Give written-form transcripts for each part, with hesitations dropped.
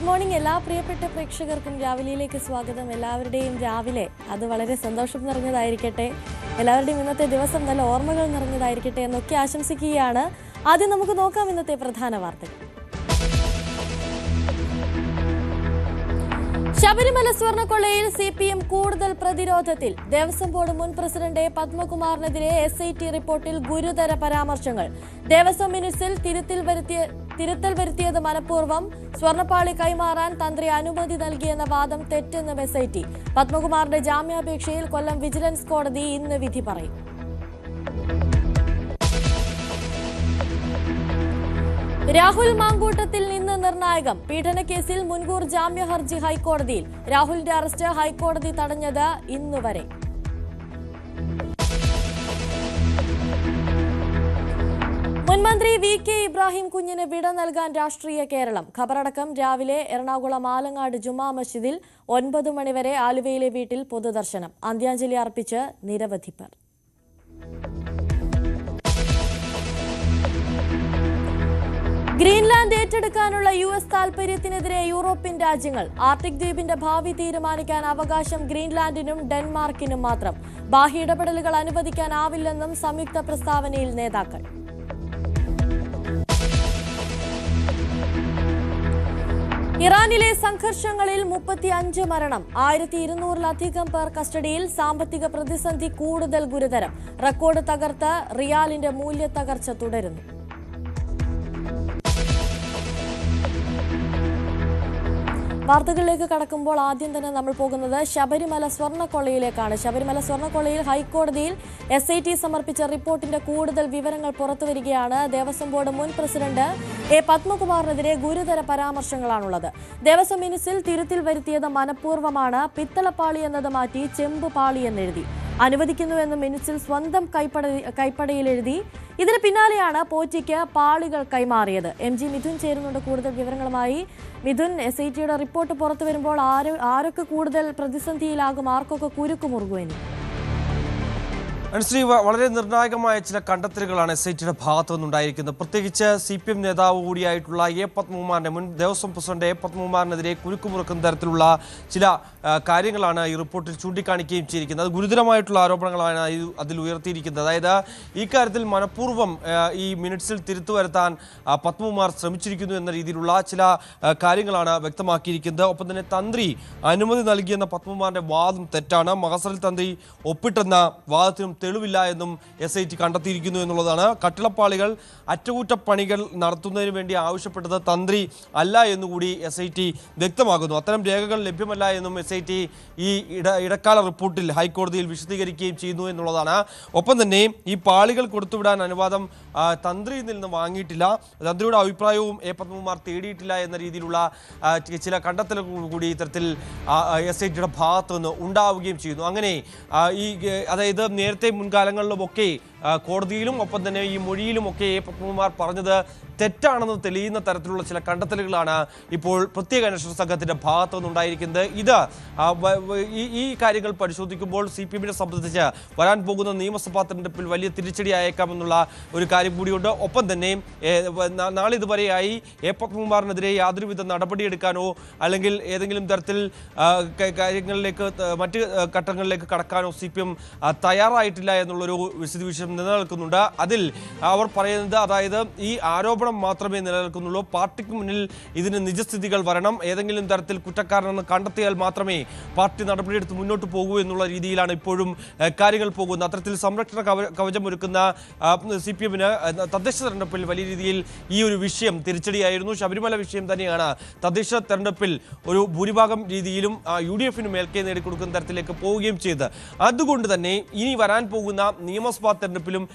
Good morning എല്ലാ പ്രിയപ്പെട്ട പ്രേക്ഷകർക്കും രാവിലെയിലേക്ക് സ്വാഗതം. എല്ലാവരുടെയും രാവിലെ അത് വളരെ സന്തോഷം നിറഞ്ഞതായിരിക്കട്ടെ. എല്ലാവരുടെയും ഇന്നത്തെ ദിവസം നല്ല ഓർമ്മകൾ നിറഞ്ഞതായിരിക്കട്ടെ എന്നൊക്കെ ആശംസിക്കുകയാണ്. ആദ്യം നമുക്ക് നോക്കാം ഇന്നത്തെ പ്രധാന വാർത്തകൾ. ശബരിമല സ്വർണ്ണക്കൊള്ളയിൽ CPM കൂടുതൽ പ്രതിരോധത്തിൽ. ദേവസ്വം ബോർഡ് മുൻ പ്രസിഡന്റ് പത്മകുമാറിനെതിരെ SIT റിപ്പോർട്ടിൽ ഗുരുതര പരാമർശങ്ങൾ. ദേവസ്വം മിനിറ്റ്സിൽ തിരുത്തൽ വരുത്തിയത് മനഃപൂർവ്വം. സ്വർണ്ണപ്പാളി കൈമാറാൻ തന്ത്രി അനുമതി നൽകിയെന്ന വാദം തെറ്റെന്ന് SIT. പത്മകുമാറിന്റെ ജാമ്യാപേക്ഷയിൽ കൊല്ലം വിജിലൻസ് കോടതി ഇന്ന് വിധി പറയും. രാഹുൽ മാങ്കൂട്ടത്തിൽ നിന്ന് നിർണായകം. പീഡനക്കേസിൽ മുൻകൂർ ജാമ്യ ഹർജി ഹൈക്കോടതിയിൽ. രാഹുലിന്റെ അറസ്റ്റ് ഹൈക്കോടതി തടഞ്ഞത് ഇന്നുവരെ. മുൻമന്ത്രി VK ഇബ്രാഹിം കുഞ്ഞിന് വിട നൽകാൻ രാഷ്ട്രീയ കേരളം. ഖബറടക്കം രാവിലെ എറണാകുളം ആലങ്ങാട് ജുമാ മസ്ജിദിൽ. 9 മണിവരെ ആലുവയിലെ വീട്ടിൽ പൊതുദർശനം. അന്ത്യാഞ്ജലി അർപ്പിച്ച് നിരവധി പേർ. ഗ്രീൻലാൻഡ് ഏറ്റെടുക്കാനുള്ള US താൽപര്യത്തിനെതിരെ യൂറോപ്യൻ രാജ്യങ്ങൾ. ആർട്ടിക് ദ്വീപിന്റെ ഭാവി തീരുമാനിക്കാൻ അവകാശം ഗ്രീൻലാൻഡിനും ഡെൻമാർക്കിനും മാത്രം. ബാഹ്യ ഇടപെടലുകൾ അനുവദിക്കാനാവില്ലെന്നും സംയുക്ത പ്രസ്താവനയിൽ നേതാക്കൾ. ഇറാനിലെ സംഘർഷങ്ങളിൽ 35 മരണം. 1200-ലധികം പേർ കസ്റ്റഡിയിൽ. സാമ്പത്തിക പ്രതിസന്ധി കൂടുതൽ ഗുരുതരം. റെക്കോർഡ് തകർത്ത് റിയാലിന്റെ മൂല്യത്തകർച്ച തുടരുന്നു. വാർത്തകളിലേക്ക് കടക്കുമ്പോൾ ആദ്യം തന്നെ നമ്മൾ പോകുന്നത് ശബരിമല സ്വർണ്ണക്കൊള്ളയിലേക്കാണ്. ശബരിമല സ്വർണ്ണക്കൊള്ളയിൽ ഹൈക്കോടതിയിൽ SIT സമർപ്പിച്ച റിപ്പോർട്ടിന്റെ കൂടുതൽ വിവരങ്ങൾ പുറത്തുവരികയാണ്. ദേവസ്വം ബോർഡ് മുൻ പ്രസിഡന്റ് പത്മകുമാറിനെതിരെ ഗുരുതര പരാമർശങ്ങളാണുള്ളത്. ദേവസ്വം മിനിറ്റ്സിൽ തിരുത്തൽ വരുത്തിയത് മനഃപൂർവ്വമാണ്. പിത്തളപ്പാളി എന്നത് മാറ്റി ചെമ്പ് പാളി എന്നെഴുതി. അനുവദിക്കുന്നുവെന്ന് മിനിറ്റ്സിൽ സ്വന്തം കൈപ്പടയിൽ എഴുതി. ഇതിന് പിന്നാലെയാണ് പോറ്റിക്ക് പാളികൾ കൈമാറിയത്. MG മിഥുൻ ചേരുന്നുണ്ട് കൂടുതൽ വിവരങ്ങളുമായി. മിഥുൻ, SITയുടെ റിപ്പോർട്ട് പുറത്തു വരുമ്പോൾ ആരൊക്കെ കൂടുതൽ പ്രതിസന്ധിയിലാകും, ആർക്കൊക്കെ കുരുക്കുമുറുകുമെന്ന്? അനുശ്രീ, വളരെ നിർണായകമായ ചില കണ്ടെത്തലുകളാണ് SITയുടെ ഭാഗത്തു നിന്നുണ്ടായിരിക്കുന്നത്. പ്രത്യേകിച്ച് CPM നേതാവ് കൂടിയായിട്ടുള്ള പത്മകുമാറിന്റെ മുൻ ദേവസ്വം പ്രസിഡന്റ് പത്മകുമാറിനെതിരെ കുരുക്കുമുറുക്കുന്ന തരത്തിലുള്ള ചില കാര്യങ്ങളാണ് ഈ റിപ്പോർട്ടിൽ ചൂണ്ടിക്കാണിക്കുകയും ചെയ്തിരിക്കുന്നത്. അത് ഗുരുതരമായിട്ടുള്ള ആരോപണങ്ങളാണ് അതിൽ ഉയർത്തിയിരിക്കുന്നത്. അതായത് ഈ കാര്യത്തിൽ മനഃപൂർവ്വം ഈ മിനിറ്റ്സിൽ തിരുത്തു വരുത്താൻ പത്മകുമാർ ശ്രമിച്ചിരിക്കുന്നു എന്ന രീതിയിലുള്ള ചില കാര്യങ്ങളാണ് വ്യക്തമാക്കിയിരിക്കുന്നത്. ഒപ്പം തന്നെ തന്ത്രി അനുമതി നൽകിയെന്ന പത്മകുമാറിന്റെ വാദം തെറ്റാണ്. മഹസറിൽ തന്ത്രി ഒപ്പിട്ടെന്ന വാദത്തിനും തെളിവില്ല എന്നും SIT കണ്ടെത്തിയിരിക്കുന്നു എന്നുള്ളതാണ്. കട്ടിളപ്പാളികൾ അറ്റകുറ്റപ്പണികൾ നടത്തുന്നതിന് വേണ്ടി ആവശ്യപ്പെട്ടത് തന്ത്രി അല്ല എന്നുകൂടി SIT വ്യക്തമാക്കുന്നു. അത്തരം രേഖകൾ ലഭ്യമല്ല എന്നും SIT ഈ ഇടക്കാല റിപ്പോർട്ടിൽ ഹൈക്കോടതിയിൽ വിശദീകരിക്കുകയും ചെയ്യുന്നു എന്നുള്ളതാണ്. ഒപ്പം തന്നെ ഈ പാളികൾ കൊടുത്തുവിടാൻ അനുവാദം തന്ത്രിയിൽ നിന്ന് വാങ്ങിയിട്ടില്ല. തന്ത്രിയുടെ അഭിപ്രായവും പത്മകുമാർ തേടിയിട്ടില്ല എന്ന രീതിയിലുള്ള ചില കണ്ടെത്തലുകൾ കൂടി ഇത്തരത്തിൽ SITയുടെ ഭാഗത്തു നിന്ന് ഉണ്ടാവുകയും ചെയ്യുന്നു. അങ്ങനെ അതായത് നേരത്തെ മുൻകാലങ്ങളിലുമൊക്കെ കോടതിയിലും ഒപ്പം തന്നെ ഈ മൊഴിയിലുമൊക്കെ പത്മകുമാർ പറഞ്ഞത് തെറ്റാണെന്ന് തെളിയുന്ന തരത്തിലുള്ള ചില കണ്ടെത്തലുകളാണ് ഇപ്പോൾ പ്രത്യേക അന്വേഷണ സംഘത്തിന്റെ ഭാഗത്തു നിന്നുണ്ടായിരിക്കുന്നത്. ഈ കാര്യങ്ങൾ പരിശോധിക്കുമ്പോൾ CPMനെ സംബന്ധിച്ച് വരാൻ പോകുന്ന നിയമസഭാ തെരഞ്ഞെടുപ്പിൽ വലിയ തിരിച്ചടി ആയേക്കാമെന്നുള്ള ഒരു കാര്യം കൂടിയുണ്ട്. ഒപ്പം തന്നെ നാളിതുവരെയായി പത്മകുമാറിനെതിരെ യാതൊരുവിധ നടപടിയെടുക്കാനോ അല്ലെങ്കിൽ ഏതെങ്കിലും തരത്തിൽ കാര്യങ്ങളിലേക്ക് മറ്റ് ഘട്ടങ്ങളിലേക്ക് കടക്കാനോ CPM തയ്യാറായിട്ടില്ല എന്നുള്ളൊരു വിശദീകരണം നിലനിൽക്കുന്നുണ്ട്. അതിൽ അവർ പറയുന്നത്, അതായത് ഈ ആരോപണം മാത്രമേ നിലനിൽക്കുന്നുള്ളൂ. പാർട്ടിക്ക് മുന്നിൽ ഇതിന് നിജസ്ഥിതികൾ വരണം. ഏതെങ്കിലും തരത്തിൽ കുറ്റക്കാരനെന്ന് കണ്ടെത്തിയാൽ മാത്രമേ പാർട്ടി നടപടിയെടുത്ത് മുന്നോട്ട് പോകൂ എന്നുള്ള രീതിയിലാണ് ഇപ്പോഴും കാര്യങ്ങൾ പോകുന്നത്. അത്തരത്തിൽ സംരക്ഷണ കവചമൊരുക്കുന്ന CPMന് തദ്ദേശ തെരഞ്ഞെടുപ്പിൽ വലിയ രീതിയിൽ ഈ ഒരു വിഷയം തിരിച്ചടിയായിരുന്നു. ശബരിമല വിഷയം തന്നെയാണ് തദ്ദേശ തെരഞ്ഞെടുപ്പിൽ ഒരു ഭൂരിഭാഗം രീതിയിലും UDFന് മേൽക്കൈ നേടിക്കൊടുക്കുന്ന തരത്തിലേക്ക് പോവുകയും ചെയ്ത്. അതുകൊണ്ട് തന്നെ ഇനി വരാൻ പോകുന്ന നിയമസഭാ തെരഞ്ഞെടുപ്പിലും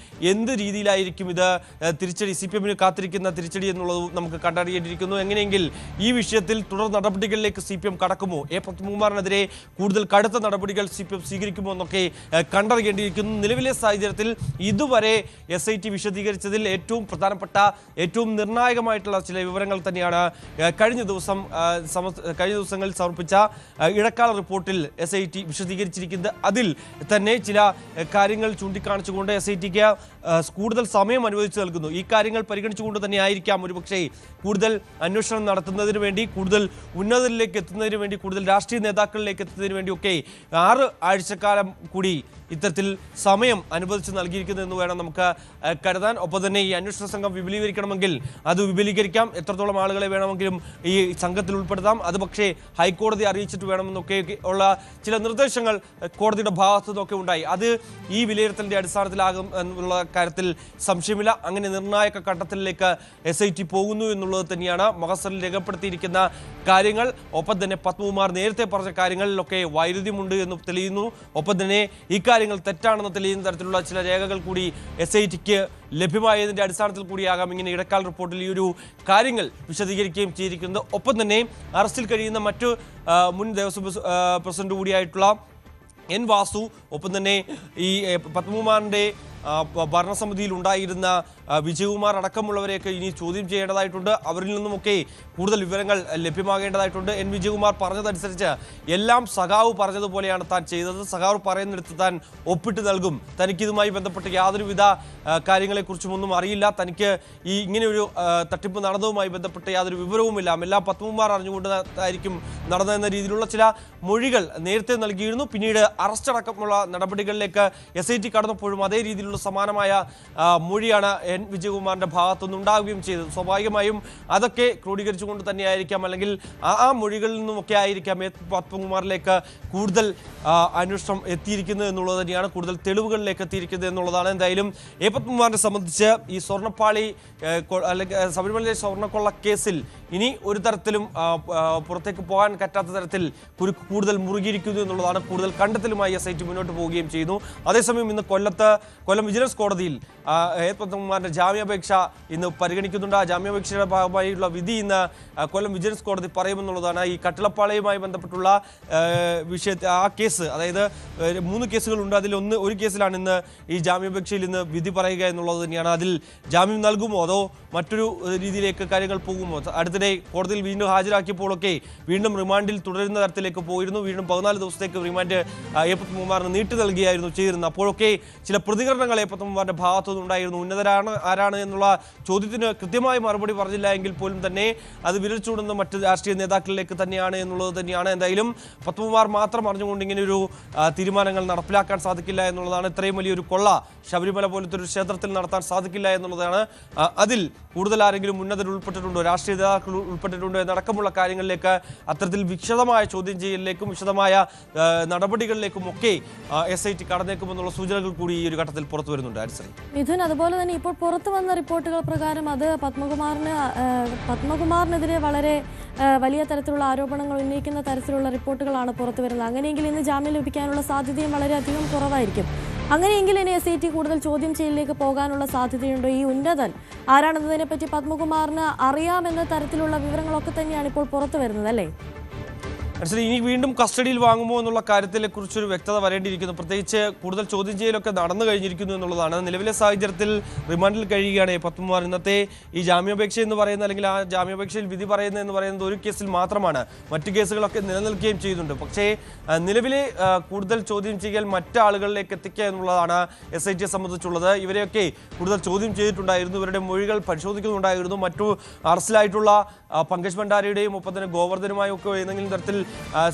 എന്ത് രീതിയിലായിരിക്കും ഇത് തിരിച്ചടി, CPMന് കാത്തിരിക്കുന്ന തിരിച്ചടി എന്നുള്ളത് നമുക്ക് കണ്ടറിയേണ്ടിയിരിക്കുന്നു. എങ്ങനെയെങ്കിൽ ഈ വിഷയത്തിൽ തുടർ നടപടികളിലേക്ക് CPM കടക്കുമോ, പത്മകുമാറിനെതിരെ കൂടുതൽ കടുത്ത നടപടികൾ CPM സ്വീകരിക്കുമോ എന്നൊക്കെ കണ്ടറിയേണ്ടിയിരിക്കുന്നു. നിലവിലെ സാഹചര്യത്തിൽ ഇതുവരെ SIT വിശദീകരിച്ചതിൽ ഏറ്റവും പ്രധാനപ്പെട്ട ഏറ്റവും നിർണായകമായിട്ടുള്ള ചില വിവരങ്ങൾ തന്നെയാണ് കഴിഞ്ഞ ദിവസങ്ങളിൽ സമർപ്പിച്ച ഇടക്കാല റിപ്പോർട്ടിൽ SIT വിശദീകരിച്ചിരിക്കുന്നത്. അതിൽ തന്നെ ചില കാര്യങ്ങൾ ചൂണ്ടിക്കാണിച്ചുകൊണ്ട് SITക്ക് കൂടുതൽ സമയം അനുവദിച്ചു നൽകുന്നു. ഈ കാര്യങ്ങൾ പരിഗണിച്ചുകൊണ്ട് തന്നെ തന്നെ ആയിരിക്കാം ഒരുപക്ഷേ കൂടുതൽ അന്വേഷണം നടത്തുന്നതിന് വേണ്ടി, കൂടുതൽ ഉന്നതരിലേക്ക് എത്തുന്നതിന് വേണ്ടി, കൂടുതൽ രാഷ്ട്രീയ നേതാക്കളിലേക്ക് എത്തുന്നതിന് വേണ്ടിയൊക്കെ 6 ആഴ്ചക്കാലം കൂടി ഇത്തരത്തിൽ സമയം അനുവദിച്ച് നൽകിയിരിക്കുന്നതെന്ന് വേണം നമുക്ക് കരുതാൻ. ഒപ്പം തന്നെ ഈ അന്വേഷണ സംഘം വിപുലീകരിക്കണമെങ്കിൽ അത് വിപുലീകരിക്കാം, എത്രത്തോളം ആളുകളെ വേണമെങ്കിലും ഈ സംഘത്തിൽ ഉൾപ്പെടുത്താം. അത് പക്ഷേ ഹൈക്കോടതി അറിയിച്ചിട്ട് വേണമെന്നൊക്കെ ഉള്ള ചില നിർദ്ദേശങ്ങൾ കോടതിയുടെ ഭാഗത്തു നിന്നൊക്കെ ഉണ്ടായി. അത് ഈ വിലയിരുത്തലിൻ്റെ അടിസ്ഥാനത്തിലാകും എന്നുള്ള കാര്യത്തിൽ സംശയമില്ല. അങ്ങനെ നിർണായക ഘട്ടത്തിലേക്ക് SIT പോകുന്നു എന്നുള്ളത് തന്നെയാണ് മഹസറിൽ രേഖപ്പെടുത്തിയിരിക്കുന്ന കാര്യങ്ങൾ. ഒപ്പം തന്നെ പത്മകുമാർ നേരത്തെ പറഞ്ഞ കാര്യങ്ങളിലൊക്കെ വൈരുദ്ധ്യമുണ്ട് എന്ന് തെളിയുന്നു. ഒപ്പം തന്നെ ഈ കാര്യങ്ങൾ തെറ്റാണെന്ന് തെളിയുന്ന തരത്തിലുള്ള ചില രേഖകൾ കൂടി SITക്ക് ലഭ്യമായതിൻ്റെ അടിസ്ഥാനത്തിൽ കൂടിയാകാം ഇങ്ങനെ ഇടക്കാല റിപ്പോർട്ടിൽ ഈ ഒരു കാര്യങ്ങൾ വിശദീകരിക്കുകയും ചെയ്തിരിക്കുന്നത്. ഒപ്പം തന്നെ അറസ്റ്റിൽ കഴിയുന്ന മറ്റു മുൻ ദേവസ്വം പ്രസിഡന്റ് കൂടിയായിട്ടുള്ള N. വാസു, ഒപ്പം തന്നെ ഈ പത്മകുമാറിൻ്റെ ഭരണസമിതിയിൽ ഉണ്ടായിരുന്ന വിജയകുമാർ അടക്കമുള്ളവരെയൊക്കെ ഇനി ചോദ്യം ചെയ്യേണ്ടതായിട്ടുണ്ട്. അവരിൽ നിന്നുമൊക്കെ കൂടുതൽ വിവരങ്ങൾ ലഭ്യമാകേണ്ടതായിട്ടുണ്ട്. N. വിജയകുമാർ പറഞ്ഞതനുസരിച്ച് എല്ലാം സഖാവ് പറഞ്ഞതുപോലെയാണ് താൻ ചെയ്തത്. സഖാവ് പറയുന്നിടത്ത് താൻ ഒപ്പിട്ട് നൽകും. തനിക്കിതുമായി ബന്ധപ്പെട്ട് യാതൊരുവിധ കാര്യങ്ങളെക്കുറിച്ചും ഒന്നും അറിയില്ല. തനിക്ക് ഈ ഇങ്ങനെയൊരു തട്ടിപ്പ് നടന്നതുമായി ബന്ധപ്പെട്ട് യാതൊരു വിവരവുമില്ല. എല്ലാം പത്മകുമാർ അറിഞ്ഞുകൊണ്ടായിരിക്കും നടന്നതെന്ന രീതിയിലുള്ള ചില മൊഴികൾ നേരത്തെ നൽകിയിരുന്നു. പിന്നീട് അറസ്റ്റ് അടക്കമുള്ള നടപടികളിലേക്ക് SIT കടന്നപ്പോഴും അതേ രീതിയിലുള്ള സമാനമായ മൊഴിയാണ് N. വിജയകുമാറിന്റെ ഭാഗത്തുനിന്നുണ്ടാവുകയും ചെയ്തത്. സ്വാഭാവികമായും അതൊക്കെ ക്രോഡീകരിച്ചുകൊണ്ട് തന്നെയായിരിക്കാം, അല്ലെങ്കിൽ ആ മൊഴികളിൽ നിന്നുമൊക്കെ ആയിരിക്കാം പത്മകുമാറിലേക്ക് കൂടുതൽ അന്വേഷണം എത്തിയിരിക്കുന്നത് എന്നുള്ളത് തന്നെയാണ്, കൂടുതൽ തെളിവുകളിലേക്ക് എത്തിയിരിക്കുന്നത് എന്നുള്ളതാണ്. എന്തായാലും പത്മകുമാറിനെ സംബന്ധിച്ച് ഈ സ്വർണ്ണപ്പാളി അല്ലെങ്കിൽ ശബരിമല സ്വർണ്ണക്കൊള്ള കേസിൽ ഇനി ഒരു തരത്തിലും പുറത്തേക്ക് പോകാൻ പറ്റാത്ത തരത്തിൽ കുരുക്ക് കൂടുതൽ മുറുകിയിരിക്കുന്നു എന്നുള്ളതാണ്. കൂടുതൽ കണ്ടെത്തലുമായി SIT മുന്നോട്ട് പോവുകയും ചെയ്യുന്നു. അതേസമയം ഇന്ന് കൊല്ലം വിജിലൻസ് കോടതിയിൽ പത്മകുമാറിന്റെ ജാമ്യാപേക്ഷ ഇന്ന് പരിഗണിക്കുന്നുണ്ട്. ആ ജാമ്യാപേക്ഷയുടെ ഭാഗമായുള്ള വിധി ഇന്ന് കൊല്ലം വിജിലൻസ് കോടതി പറയുമെന്നുള്ളതാണ്. ഈ കട്ടിളപ്പാളയുമായി ബന്ധപ്പെട്ടുള്ള വിഷയത്തെ ആ കേസ്, അതായത് 3 കേസുകളുണ്ട്. അതിൽ ഒരു കേസിലാണ് ഇന്ന് ഈ ജാമ്യാപേക്ഷയിൽ ഇന്ന് വിധി പറയുക എന്നുള്ളത് തന്നെയാണ്. അതിൽ ജാമ്യം നൽകുമോ അതോ മറ്റൊരു രീതിയിലേക്ക് കാര്യങ്ങൾ പോകുമോ? അടുത്തിടെ കോടതിയിൽ വീണ്ടും ഹാജരാക്കിയപ്പോഴൊക്കെ വീണ്ടും റിമാൻഡിൽ തുടരുന്ന തരത്തിലേക്ക് പോയിരുന്നു. വീണ്ടും 14 ദിവസത്തേക്ക് റിമാൻഡ് പത്മകുമാറിന് നീട്ടി നൽകിയായിരുന്നു ചെയ്തിരുന്നത്. അപ്പോഴൊക്കെ ചില പ്രതികരണങ്ങൾ പത്മകുമാറിന്റെ ഭാഗത്തുനിന്നുണ്ടായിരുന്നു. ഉന്നതരാണ് ആരാണ് എന്നുള്ള ചോദ്യത്തിന് കൃത്യമായി മറുപടി പറഞ്ഞില്ല എങ്കിൽ പോലും തന്നെ അത് വിരൽ ചൂടുന്ന മറ്റ് രാഷ്ട്രീയ നേതാക്കളിലേക്ക് തന്നെയാണ് എന്നുള്ളത് തന്നെയാണ്. എന്തായാലും പത്മകുമാർ മാത്രം അറിഞ്ഞുകൊണ്ട് ഇങ്ങനെയൊരു തീരുമാനങ്ങൾ നടപ്പിലാക്കാൻ സാധിക്കില്ല എന്നുള്ളതാണ്. ഇത്രയും വലിയൊരു കൊള്ള ശബരിമല പോലത്തെ ഒരു ക്ഷേത്രത്തിൽ നടത്താൻ സാധിക്കില്ല എന്നുള്ളതാണ്. അതിൽ കൂടുതൽ ആരെങ്കിലും ഉന്നതർ ഉൾപ്പെട്ടിട്ടുണ്ടോ, രാഷ്ട്രീയ നേതാക്കൾ ഉൾപ്പെട്ടിട്ടുണ്ടോ എന്നടക്കമുള്ള കാര്യങ്ങളിലേക്ക് അത്തരത്തിൽ വിശദമായ ചോദ്യം ചെയ്യലിലേക്കും വിശദമായ നടപടികളിലേക്കും ഒക്കെ SIT കടന്നേക്കുമെന്നുള്ള സൂചനകൾ കൂടി ഈ ഒരു ഘട്ടത്തിൽ പുറത്തു വരുന്നുണ്ട്. മിഥുൻ, അതുപോലെ തന്നെ ഇപ്പോൾ പുറത്തു വന്ന റിപ്പോർട്ടുകൾ പ്രകാരം അത് പത്മകുമാറിനെതിരെ വളരെ വലിയ തരത്തിലുള്ള ആരോപണങ്ങൾ ഉന്നയിക്കുന്ന തരത്തിലുള്ള റിപ്പോർട്ടുകളാണ് പുറത്തു വരുന്നത്. അങ്ങനെയെങ്കിൽ ഇന്ന് ജാമ്യം ലഭിക്കാനുള്ള സാധ്യതയും വളരെയധികം കുറവായിരിക്കും. അങ്ങനെയെങ്കിൽ ഇനി SIT കൂടുതൽ ചോദ്യം ചെയ്യലിലേക്ക് പോകാനുള്ള സാധ്യതയുണ്ടോ? ഈ ഉന്നതൻ ആരാണെന്നതിനെപ്പറ്റി പത്മകുമാറിന് അറിയാമെന്ന തരത്തിലുള്ള വിവരങ്ങളൊക്കെ തന്നെയാണ് ഇപ്പോൾ പുറത്തു വരുന്നത്, അല്ലേ? ആക്ച്വലി ഇനി വീണ്ടും കസ്റ്റഡിയിൽ വാങ്ങുമോ എന്നുള്ള കാര്യത്തിലെ കുറിച്ചൊരു വ്യക്തത വരേണ്ടിയിരിക്കുന്നു. പ്രത്യേകിച്ച് കൂടുതൽ ചോദ്യം ചെയ്യലൊക്കെ നടന്നു കഴിഞ്ഞിരിക്കുന്നു എന്നുള്ളതാണ്. നിലവിലെ സാഹചര്യത്തിൽ റിമാൻഡിൽ കഴിയുകയാണ് പത്മകുമാർ. ഇന്നത്തെ ഈ ജാമ്യാപേക്ഷ എന്ന് പറയുന്നത്, അല്ലെങ്കിൽ ആ ജാമ്യാപേക്ഷയിൽ വിധി പറയുന്നതെന്ന് പറയുന്നത് ഒരു കേസിൽ മാത്രമാണ്. മറ്റു കേസുകളൊക്കെ നിലനിൽക്കുകയും ചെയ്യുന്നുണ്ട്. പക്ഷേ നിലവിലെ കൂടുതൽ ചോദ്യം ചെയ്യൽ മറ്റാളുകളിലേക്ക് എത്തിക്കുക എന്നുള്ളതാണ് SITയെ സംബന്ധിച്ചുള്ളത്. ഇവരെയൊക്കെ കൂടുതൽ ചോദ്യം ചെയ്തിട്ടുണ്ടായിരുന്നു, ഇവരുടെ മൊഴികൾ പരിശോധിക്കുന്നുണ്ടായിരുന്നു. മറ്റു അറസ്റ്റിലായിട്ടുള്ള പങ്കജ് ഭണ്ഡാരിയുടെയും ഒപ്പം തന്നെ ഗോവർദ്ധനുമായും ഒക്കെ ഏതെങ്കിലും തരത്തിൽ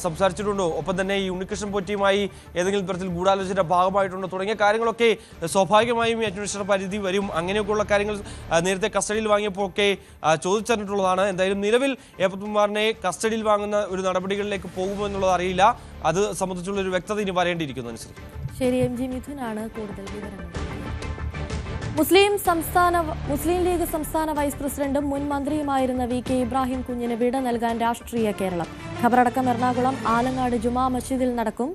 സംസാരിച്ചിട്ടുണ്ടോ, ഒപ്പം തന്നെ ഈ ഉണ്ണികൃഷ്ണൻ പൊറ്റിയുമായി ഏതെങ്കിലും തരത്തിൽ ഗൂഢാലോചനയുടെ ഭാഗമായിട്ടുണ്ടോ തുടങ്ങിയ കാര്യങ്ങളൊക്കെ സ്വാഭാവികമായും ഈ അന്വേഷണ പരിധി വരും. അങ്ങനെയൊക്കെയുള്ള കാര്യങ്ങൾ നേരത്തെ കസ്റ്റഡിയിൽ വാങ്ങിയപ്പോഴൊക്കെ ചോദിച്ചറിഞ്ഞിട്ടുള്ളതാണ്. എന്തായാലും നിലവിൽ പത്മകുമാറിനെ കസ്റ്റഡിയിൽ വാങ്ങുന്ന ഒരു നടപടികളിലേക്ക് പോകുമോ എന്നുള്ളത് അറിയില്ല. അത് സംബന്ധിച്ചുള്ള ഒരു വ്യക്തത ഇനി വരേണ്ടിയിരിക്കുന്നു. അനുസരിച്ച് ശരി, MG മിഥുനാണ് കൂടുതൽ വിവരങ്ങൾ. മുസ്ലിം ലീഗ് സംസ്ഥാന വൈസ് പ്രസിഡന്റും മുൻ മന്ത്രിയുമായിരുന്ന VK ഇബ്രാഹിം കുഞ്ഞിന് വിട നൽകാൻ രാഷ്ട്രീയ കേരളം. ഖബറടക്കം എറണാകുളം ആലങ്ങാട് ജുമാ മസ്ജിദിൽ നടക്കും.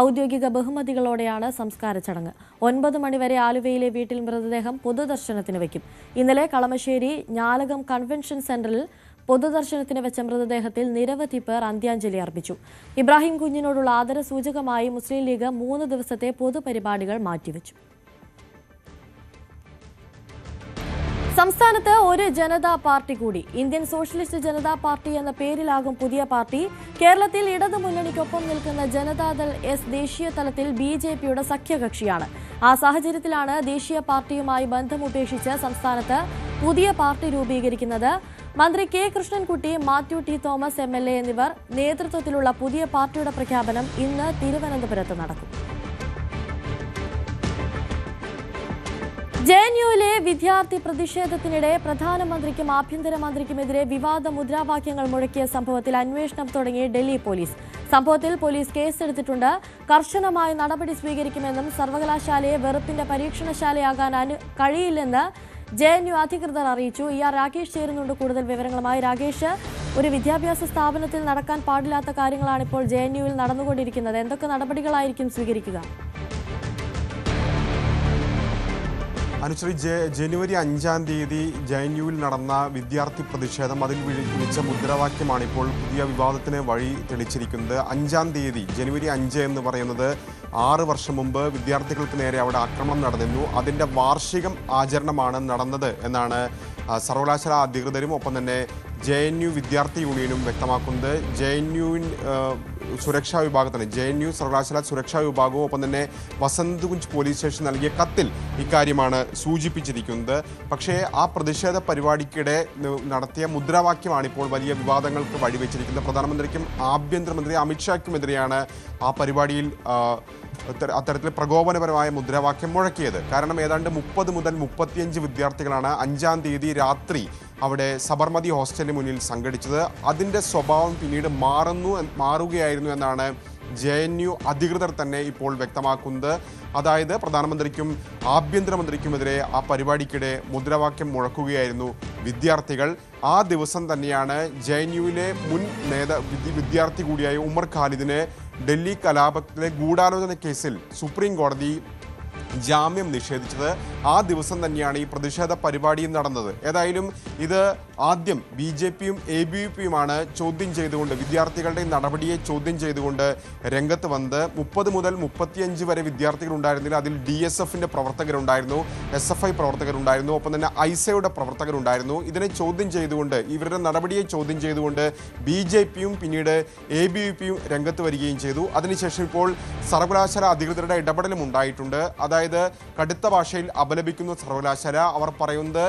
ഔദ്യോഗിക ബഹുമതികളോടെയാണ് സംസ്കാര ചടങ്ങ്. 9 മണിവരെ ആലുവയിലെ വീട്ടിൽ മൃതദേഹം പൊതുദർശനത്തിന് വയ്ക്കും. ഇന്നലെ കളമശ്ശേരി ഞാലകം കൺവെൻഷൻ സെന്ററിൽ പൊതുദർശനത്തിന് വെച്ച മൃതദേഹത്തിൽ നിരവധി പേർ അന്ത്യാഞ്ജലി അർപ്പിച്ചു. ഇബ്രാഹിം കുഞ്ഞിനോടുള്ള ആദരസൂചകമായി മുസ്ലിം ലീഗ് 3 ദിവസത്തെ പൊതുപരിപാടികൾ മാറ്റിവെച്ചു. സംസ്ഥാനത്ത് ഒരു ജനതാ പാർട്ടി കൂടി. ഇന്ത്യൻ സോഷ്യലിസ്റ്റ് ജനതാ പാർട്ടി എന്ന പേരിലാകും പുതിയ പാർട്ടി. കേരളത്തിൽ ഇടതു മുന്നണിക്കൊപ്പം നിൽക്കുന്ന ജനതാദൾ എസ് ദേശീയ തലത്തിൽ BJPയുടെ സഖ്യകക്ഷിയാണ്. ആ സാഹചര്യത്തിലാണ് ദേശീയ പാർട്ടിയുമായി ബന്ധമുപേക്ഷിച്ച് സംസ്ഥാനത്ത് പുതിയ പാർട്ടി രൂപീകരിക്കുന്നത്. മന്ത്രി K Krishnankutty, Mathew T Thomas MLA എന്നിവർ നേതൃത്വത്തിലുള്ള പുതിയ പാർട്ടിയുടെ പ്രഖ്യാപനം ഇന്ന് തിരുവനന്തപുരത്ത് നടക്കും. JNUവിലെ വിദ്യാർത്ഥി പ്രതിഷേധത്തിനിടെ പ്രധാനമന്ത്രിക്കും ആഭ്യന്തരമന്ത്രിക്കുമെതിരെ വിവാദ മുദ്രാവാക്യങ്ങൾ മുഴക്കിയ സംഭവത്തിൽ അന്വേഷണം തുടങ്ങി ഡൽഹി പോലീസ്. സംഭവത്തിൽ പോലീസ് കേസെടുത്തിട്ടുണ്ട്. കർശനമായ നടപടി സ്വീകരിക്കുമെന്നും സർവകലാശാലയെ വെറുപ്പിന്റെ പരീക്ഷണശാലയാകാൻ കഴിയില്ലെന്ന് JNU അധികൃതർ അറിയിച്ചു. രാകേഷ് ചേരുന്നുണ്ട് കൂടുതൽ വിവരങ്ങളുമായി. രാകേഷ്, ഒരു വിദ്യാഭ്യാസ സ്ഥാപനത്തിൽ നടക്കാൻ പാടില്ലാത്ത കാര്യങ്ങളാണ് ഇപ്പോൾ JNUവിൽ നടന്നുകൊണ്ടിരിക്കുന്നത്. എന്തൊക്കെ നടപടികളായിരിക്കും സ്വീകരിക്കുക? അനുശ്രീ, ജനുവരി 5-ാം തീയതി JNUവിൽ നടന്ന വിദ്യാർത്ഥി പ്രതിഷേധം, അതിൽ വിളിച്ച മുദ്രാവാക്യമാണ് ഇപ്പോൾ പുതിയ വിവാദത്തിന് വഴി തെളിച്ചിരിക്കുന്നത്. 5-ാം തീയതി ജനുവരി 5 എന്ന് പറയുന്നത് 6 വർഷം മുമ്പ് വിദ്യാർത്ഥികൾക്ക് നേരെ അവിടെ ആക്രമണം നടന്നിരുന്നു. അതിൻ്റെ വാർഷികം ആചരണമാണ് നടന്നത് എന്നാണ് സർവകലാശാല അധികൃതരും ഒപ്പം തന്നെ JNU വിദ്യാർത്ഥി യൂണിയനും വ്യക്തമാക്കുന്നത്. JNUവിൻ സുരക്ഷാ വിഭാഗത്തിന് JNU സർവകലാശാല സുരക്ഷാ വിഭാഗവും ഒപ്പം തന്നെ വസന്ത് കുഞ്ച് പോലീസ് സ്റ്റേഷൻ നൽകിയ കത്തിൽ ഇക്കാര്യമാണ് സൂചിപ്പിച്ചിരിക്കുന്നത്. പക്ഷേ ആ പ്രതിഷേധ പരിപാടിക്കിടെ നടത്തിയ മുദ്രാവാക്യമാണ് ഇപ്പോൾ വലിയ വിവാദങ്ങൾക്ക് വഴിവെച്ചിരിക്കുന്നത്. പ്രധാനമന്ത്രിക്കും ആഭ്യന്തരമന്ത്രി അമിത്ഷായ്ക്കുമെതിരെയാണ് ആ പരിപാടിയിൽ അത്തരത്തിൽ പ്രകോപനപരമായ മുദ്രാവാക്യം മുഴക്കിയത്. കാരണം ഏതാണ്ട് 30 മുതൽ 35 വിദ്യാർത്ഥികളാണ് 5-ാം തീയതി രാത്രി അവിടെ സബർമതി ഹോസ്റ്റലിന് മുന്നിൽ സംഘടിച്ചത്. അതിൻ്റെ സ്വഭാവം പിന്നീട് മാറുകയായിരുന്നു എന്നാണ് JNU അധികൃതർ തന്നെ ഇപ്പോൾ വ്യക്തമാക്കുന്നത്. അതായത് പ്രധാനമന്ത്രിക്കും ആഭ്യന്തരമന്ത്രിക്കുമെതിരെ ആ പരിപാടിക്കിടെ മുദ്രാവാക്യം മുഴക്കുകയായിരുന്നു വിദ്യാർത്ഥികൾ. ആ ദിവസം തന്നെയാണ് JNUവിലെ മുൻ വിദ്യാർത്ഥി കൂടിയായ ഉമർ ഖാലിദിനെ ഡൽഹി കലാപത്തിലെ ഗൂഢാലോചന കേസിൽ സുപ്രീം കോടതി ജാമ്യം നിഷേധിച്ചത്. ആ ദിവസം തന്നെയാണ് ഈ പ്രതിഷേധ പരിപാടിയും നടന്നത്. ഏതായാലും ഇത് ആദ്യം BJPയും ABVPയുമാണ് ചോദ്യം ചെയ്തുകൊണ്ട്, വിദ്യാർത്ഥികളുടെ നടപടിയെ ചോദ്യം ചെയ്തുകൊണ്ട് രംഗത്ത് വന്നത്. 30 മുതൽ 35 വരെ വിദ്യാർത്ഥികൾ ഉണ്ടായിരുന്നില്ല. അതിൽ DSFന്റെ പ്രവർത്തകരുണ്ടായിരുന്നു, SFI പ്രവർത്തകരുണ്ടായിരുന്നു, ഒപ്പം തന്നെ ഐസയുടെ പ്രവർത്തകരുണ്ടായിരുന്നു. ഇതിനെ ചോദ്യം ചെയ്തുകൊണ്ട്, ഇവരുടെ നടപടിയെ ചോദ്യം ചെയ്തുകൊണ്ട് BJPയും പിന്നീട് ABVPയും രംഗത്ത് വരികയും ചെയ്തു. അതിനുശേഷം ഇപ്പോൾ സർവകലാശാല അധികൃതരുടെ ഇടപെടലും ഉണ്ടായിട്ടുണ്ട്. അതായത് കടുത്ത ഭാഷയിൽ അപലപിക്കുന്ന സർവകലാശാല. അവർ പറയുന്നത്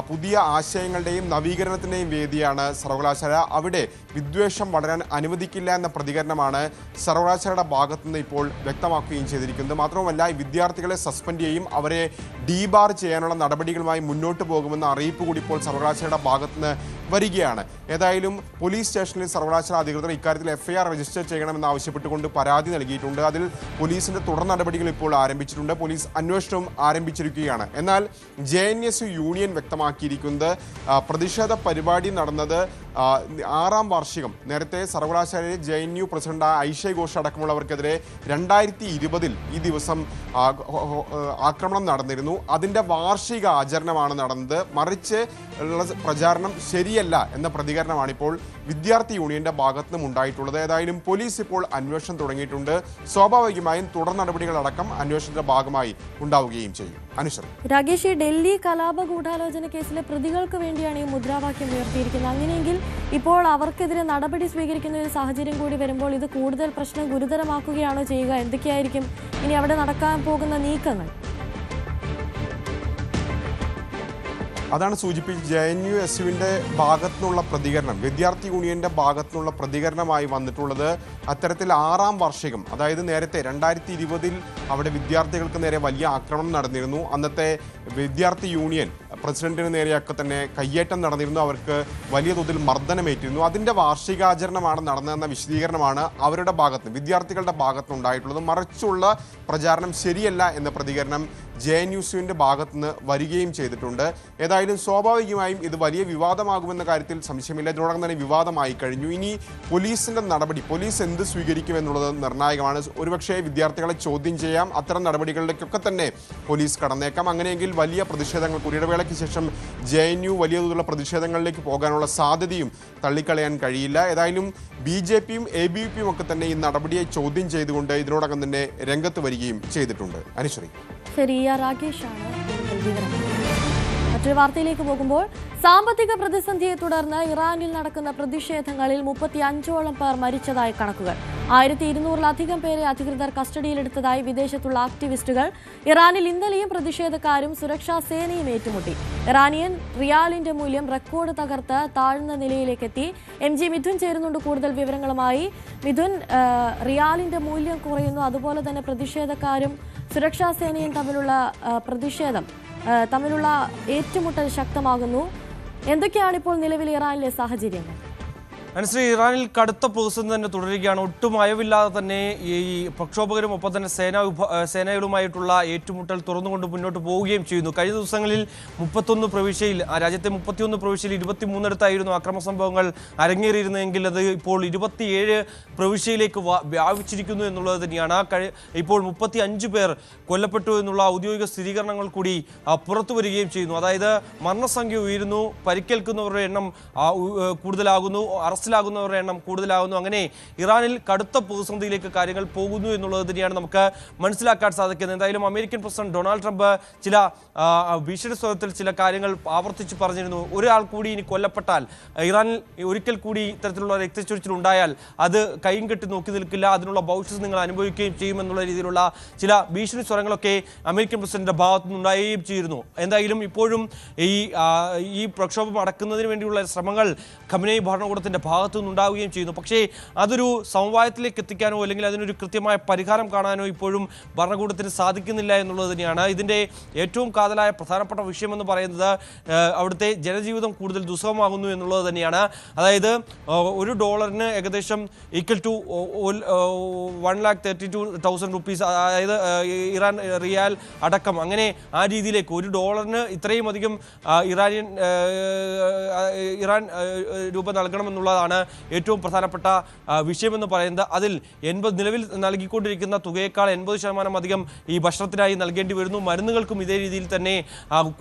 പുതിയ ആശയങ്ങളുടെയും നവീകരണത്തിൻ്റെയും വേദിയാണ് സർവകലാശാല, അവിടെ വിദ്വേഷം വളരാൻ അനുവദിക്കില്ല എന്ന പ്രതികരണമാണ് സർവകലാശാലയുടെ ഭാഗത്തുനിന്ന് ഇപ്പോൾ വ്യക്തമാക്കുകയും ചെയ്തിരിക്കുന്നത്. മാത്രവുമല്ല, ഈ വിദ്യാർത്ഥികളെ സസ്പെൻഡ് ചെയ്യും, അവരെ ഡീബാർ ചെയ്യാനുള്ള നടപടികളുമായി മുന്നോട്ട് പോകുമെന്ന അറിയിപ്പ് കൂടി ഇപ്പോൾ സർവകലാശാലയുടെ ഭാഗത്തുനിന്ന് വരികയാണ്. ഏതായാലും പോലീസ് സ്റ്റേഷനിൽ സർവകലാശാല അധികൃതർ ഇക്കാര്യത്തിൽ FIR രജിസ്റ്റർ ചെയ്യണമെന്ന് ആവശ്യപ്പെട്ടുകൊണ്ട് പരാതി നൽകിയിട്ടുണ്ട്. അതിൽ പോലീസിന്റെ തുടർ നടപടികൾ ഇപ്പോൾ ആരംഭിച്ചിട്ടുണ്ട്. പോലീസ് അന്വേഷണവും ആരംഭിച്ചിരിക്കുകയാണ്. എന്നാൽ JNSU യൂണിയൻ വ്യക്തമാക്കിയിരിക്കുന്നത് പ്രതിഷേധ പരിപാടി നടന്നത് 6-ാം വാർഷികം, നേരത്തെ സർവകലാശാലയിലെ JNU പ്രസിഡന്റ് ഐഷ ഘോഷ് അടക്കമുള്ളവർക്കെതിരെ 2020 ഈ ദിവസം ആക്രമണം നടന്നിരുന്നു. അതിൻ്റെ വാർഷിക ആചരണമാണ് നടന്നത്. മറിച്ച് ഉള്ള പ്രചാരണം ശരിയല്ല എന്ന പ്രതികരണമാണ് ഇപ്പോൾ വിദ്യാർത്ഥി യൂണിയന്റെ ഭാഗത്തുനിന്നും ഉണ്ടായിട്ടുള്ളത്. ഏതായാലും പോലീസ് ഇപ്പോൾ അന്വേഷണം തുടങ്ങിയിട്ടുണ്ട്. സ്വാഭാവികമായും തുടർ നടപടികളടക്കം അന്വേഷണത്തിന്റെ ഭാഗമായി ഉണ്ടാവുകയും ചെയ്യും. രാകേഷ്, ഡൽഹി കലാപ ഗൂഢാലോചന കേസിലെ പ്രതികൾക്ക് വേണ്ടിയാണ് ഈ മുദ്രാവാക്യം ഉയർത്തിയിരിക്കുന്നത്. അങ്ങനെയെങ്കിൽ ഇപ്പോൾ അവർക്കെതിരെ നടപടി സ്വീകരിക്കുന്ന ഒരു സാഹചര്യം കൂടി വരുമ്പോൾ ഇത് കൂടുതൽ പ്രശ്നം ഗുരുതരമാക്കുകയാണോ ചെയ്യുക? എന്തൊക്കെയായിരിക്കും ഇനി അവിടെ നടക്കാൻ പോകുന്ന നീക്കങ്ങൾ? അതാണ് സൂചിപ്പിച്ച് JNUSUവിൻ്റെ ഭാഗത്തുനിന്നുള്ള പ്രതികരണം, വിദ്യാർത്ഥി യൂണിയൻ്റെ ഭാഗത്തുനിന്നുള്ള പ്രതികരണമായി വന്നിട്ടുള്ളത്. അത്തരത്തിൽ 6-ാം വാർഷികം, അതായത് നേരത്തെ 2020 അവിടെ വിദ്യാർത്ഥികൾക്ക് നേരെ വലിയ ആക്രമണം നടന്നിരുന്നു. അന്നത്തെ വിദ്യാർത്ഥി യൂണിയൻ പ്രസിഡന്റിന് നേരെയൊക്കെ തന്നെ കയ്യേറ്റം നടന്നിരുന്നു, അവർക്ക് വലിയ തോതിൽ മർദ്ദനമേറ്റിരുന്നു. അതിൻ്റെ വാർഷികാചരണമാണ് നടന്നതെന്ന വിശദീകരണമാണ് അവരുടെ ഭാഗത്ത്, വിദ്യാർത്ഥികളുടെ ഭാഗത്ത് ഉണ്ടായിട്ടുള്ളത്. മറിച്ചുള്ള പ്രചാരണം ശരിയല്ല എന്ന പ്രതികരണം JNUSUവിൻ്റെ ഭാഗത്തുനിന്ന് വരികയും ചെയ്തിട്ടുണ്ട്. ഏതായാലും സ്വാഭാവികമായും ഇത് വലിയ വിവാദമാകുമെന്ന കാര്യത്തിൽ സംശയമില്ല. ഇതിനോടകം തന്നെ വിവാദമായി കഴിഞ്ഞു. ഇനി പോലീസിൻ്റെ നടപടി, പോലീസ് എന്ത് സ്വീകരിക്കുമെന്നുള്ളത് നിർണായകമാണ്. ഒരുപക്ഷെ വിദ്യാർത്ഥികളെ ചോദ്യം ചെയ്യാം, അത്തരം നടപടികളിലേക്കൊക്കെ തന്നെ പോലീസ് കടന്നേക്കാം. അങ്ങനെയെങ്കിൽ വലിയ പ്രതിഷേധങ്ങൾ, ഇടവേളയ്ക്ക് ശേഷം JNU വലിയ തോതിലുള്ള പ്രതിഷേധങ്ങളിലേക്ക് പോകാനുള്ള സാധ്യതയും തള്ളിക്കളയാൻ കഴിയില്ല. ഏതായാലും BJPയും ABVPയും ഒക്കെ തന്നെ ഈ നടപടിയെ ചോദ്യം ചെയ്തുകൊണ്ട് ഇതിനോടകം തന്നെ രംഗത്ത് വരികയും ചെയ്തിട്ടുണ്ട്. അനുശ്രീ, ശരി, രാകേഷാണ് വിവരം. മറ്റൊരു വാർത്തയിലേക്ക് പോകുമ്പോൾ, സാമ്പത്തിക പ്രതിസന്ധിയെ തുടർന്ന് ഇറാനിൽ നടക്കുന്ന പ്രതിഷേധങ്ങളിൽ 35ഓളം പേർ മരിച്ചതായി കണക്കുകൾ. 1200-ലധികം പേരെ അധികൃതർ കസ്റ്റഡിയിലെടുത്തതായി വിദേശത്തുള്ള ആക്ടിവിസ്റ്റുകൾ. ഇറാനിൽ ഇന്നലെയും പ്രതിഷേധക്കാരും സുരക്ഷാ സേനയും ഏറ്റുമുട്ടി. ഇറാനിയൻ റിയാലിന്റെ മൂല്യം റെക്കോർഡ് തകർത്ത് താഴ്ന്ന നിലയിലേക്കെത്തി. MG മിഥുൻ ചേരുന്നുണ്ട് കൂടുതൽ വിവരങ്ങളുമായി. മിഥുൻ, റിയാലിന്റെ മൂല്യം കുറയുന്നു, അതുപോലെ തന്നെ പ്രതിഷേധക്കാരും സുരക്ഷാ സേനയും തമ്മിലുള്ള ഏറ്റുമുട്ടൽ ശക്തമാകുന്നു. എന്തൊക്കെയാണ് ഇപ്പോൾ നിലവിൽ ഇറാനിലെ സാഹചര്യങ്ങൾ? അനുശ്രീ, ഇറാനിൽ കടുത്ത പ്രതിസന്ധി തന്നെ തുടരുകയാണ്. ഒട്ടും അയവില്ലാതെ തന്നെ ഈ പ്രക്ഷോഭകരും ഒപ്പം തന്നെ സേനകളുമായിട്ടുള്ള ഏറ്റുമുട്ടൽ തുറന്നുകൊണ്ട് മുന്നോട്ട് പോവുകയും ചെയ്യുന്നു. കഴിഞ്ഞ ദിവസങ്ങളിൽ 31 പ്രവിശ്യയിൽ, രാജ്യത്തെ 31 പ്രവിശ്യയിൽ 23 അക്രമ സംഭവങ്ങൾ അരങ്ങേറിയിരുന്നെങ്കിൽ അത് ഇപ്പോൾ 27 പ്രവിശ്യയിലേക്ക് വ്യാപിച്ചിരിക്കുന്നു എന്നുള്ളത് തന്നെയാണ്. ഇപ്പോൾ 35 പേർ കൊല്ലപ്പെട്ടു എന്നുള്ള ഔദ്യോഗിക സ്ഥിരീകരണങ്ങൾ കൂടി പുറത്തു വരികയും ചെയ്യുന്നു. അതായത് മരണസംഖ്യ ഉയരുന്നു, പരിക്കേൽക്കുന്നവരുടെ എണ്ണം കൂടുതലാകുന്നു, അറസ്റ്റിലാകുന്നവരുടെ എണ്ണം കൂടുതലാകുന്നു. അങ്ങനെ ഇറാനിൽ കടുത്ത പ്രതിസന്ധിയിലേക്ക് കാര്യങ്ങൾ പോകുന്നു എന്നുള്ളത് തന്നെയാണ് നമുക്ക് മനസ്സിലാക്കാൻ സാധിക്കുന്നത്. എന്തായാലും അമേരിക്കൻ പ്രസിഡന്റ് ഡൊണാൾഡ് ട്രംപ് ചില ഭീഷണി സ്വരത്തിൽ ചില കാര്യങ്ങൾ ആവർത്തിച്ച് പറഞ്ഞിരുന്നു. ഒരാൾ കൂടി ഇനി കൊല്ലപ്പെട്ടാൽ, ഇറാനിൽ ഒരിക്കൽ കൂടി ഇത്തരത്തിലുള്ള രക്തച്ചൊരിച്ചിൽ ഉണ്ടായാൽ അത് കൈയും കെട്ടി നോക്കി നിൽക്കില്ല, അതിനുള്ള ഭവിഷ്യത്ത് നിങ്ങൾ അനുഭവിക്കുകയും ചെയ്യുമെന്നുള്ള രീതിയിലുള്ള ചില ഭീഷണി സ്വരങ്ങളൊക്കെ അമേരിക്കൻ പ്രസിഡന്റിന്റെ ഭാഗത്തു നിന്നുണ്ടാവുകയും ചെയ്തിരുന്നു. എന്തായാലും ഇപ്പോഴും ഈ പ്രക്ഷോഭം അടക്കുന്നതിന് വേണ്ടിയുള്ള ശ്രമങ്ങൾ ഖമനേയി ഭരണകൂടത്തിന്റെ ഭാഗത്തു നിന്നുണ്ടാവുകയും ചെയ്യുന്നു. പക്ഷേ അതൊരു സമവായത്തിലേക്ക് എത്തിക്കാനോ അല്ലെങ്കിൽ അതിനൊരു കൃത്യമായ പരിഹാരം കാണാനോ ഇപ്പോഴും ഭരണകൂടത്തിന് സാധിക്കുന്നില്ല എന്നുള്ളത് തന്നെയാണ്. ഇതിൻ്റെ ഏറ്റവും കാതലായ പ്രധാനപ്പെട്ട വിഷയമെന്ന് പറയുന്നത് അവിടുത്തെ ജനജീവിതം കൂടുതൽ ദുസ്സഹമാകുന്നു എന്നുള്ളത് തന്നെയാണ്. അതായത് $1 ഏകദേശം ഈക്വൽ ടു 1,32,000 രൂപീസ്, അതായത് ഇറാൻ റിയാൽ അടക്കം, അങ്ങനെ ആ രീതിയിലേക്ക് $1 ഇത്രയും അധികം ഇറാൻ രൂപ നൽകണമെന്നുള്ളതാണ് ഏറ്റവും പ്രധാനപ്പെട്ട വിഷയമെന്ന് പറയുന്നത്. അതിൽ നിലവിൽ നൽകിക്കൊണ്ടിരിക്കുന്ന തുകയേക്കാൾ 80% അധികം ഈ ഭക്ഷണത്തിനായി നൽകേണ്ടി വരുന്നു. മരുന്നുകൾക്കും ഇതേ രീതിയിൽ തന്നെ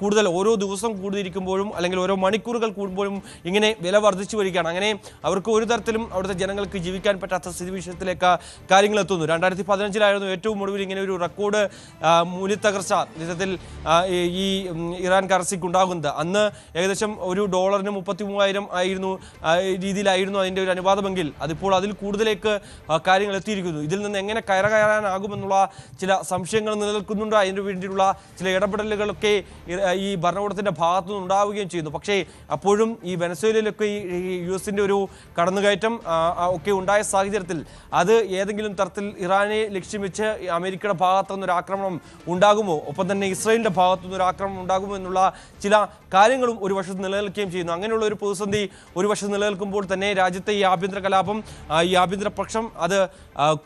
കൂടുതൽ ഓരോ ദിവസം കൂടിയിരിക്കുമ്പോഴും അല്ലെങ്കിൽ ഓരോ മണിക്കൂറുകൾ കൂടുമ്പോഴും ഇങ്ങനെ വില വർദ്ധിച്ചു വരികയാണ്. അങ്ങനെ അവർക്ക് ഒരു തരത്തിലും അവിടുത്തെ ജനങ്ങൾക്ക് ജീവിക്കാൻ പറ്റാത്ത സ്ഥിതിവിശേഷത്തിലേക്ക് കാര്യങ്ങൾ എത്തുന്നു. 2015 ഏറ്റവും ഒടുവിൽ ഇങ്ങനെ ഒരു റെക്കോർഡ് മൂല്യത്തകർച്ച ഇത്തരത്തിൽ ഈ ഇറാൻ കറൻസിക്ക് ഉണ്ടാകുന്നത്. അന്ന് ഏകദേശം $1 33,000 ആയിരുന്നു രീതിയിലായിരുന്നു അതിൻ്റെ ഒരു അനുപാതമെങ്കിൽ അതിപ്പോൾ അതിൽ കൂടുതലേക്ക് കാര്യങ്ങൾ എത്തിയിരിക്കുന്നു. ഇതിൽ നിന്ന് എങ്ങനെ കയറാനാകുമെന്നുള്ള ചില സംശയങ്ങൾ നിലനിൽക്കുന്നുണ്ട്. അതിനു വേണ്ടിയുള്ള ചില ഇടപെടലുകളൊക്കെ ഈ ഭരണകൂടത്തിൻ്റെ ഭാഗത്തു നിന്ന് ഉണ്ടാവുകയും ചെയ്യുന്നു. പക്ഷേ അപ്പോഴും ഈ വെനസ്വേലയിലൊക്കെ ഈ US-ൻ്റെ ഒരു കടന്നുകയറ്റം ഒക്കെ ഉണ്ടായ സാഹചര്യത്തിൽ അത് ഏതെങ്കിലും തരത്തിൽ ഇറാനെ ലക്ഷ്യം വെച്ച് അമേരിക്കയുടെ ഭാഗത്തു നിന്നൊരു ആക്രമണം ഉണ്ടാകുമോ, ഒപ്പം തന്നെ ഇസ്രായേലിൻ്റെ ഭാഗത്തു നിന്നൊരു ആക്രമണം ഉണ്ടാകുമോ എന്നുള്ള ചില കാര്യങ്ങളും ഒരു വശത്ത് നിലനിൽക്കുകയും ചെയ്യുന്നു. അങ്ങനെയുള്ള ഒരു പ്രതിസന്ധി ഒരു വശത്ത് നിലനിൽക്കുമ്പോൾ തന്നെ രാജ്യത്തെ ഈ ആഭ്യന്തര കലാപം, ഈ ആഭ്യന്തര പക്ഷം അത്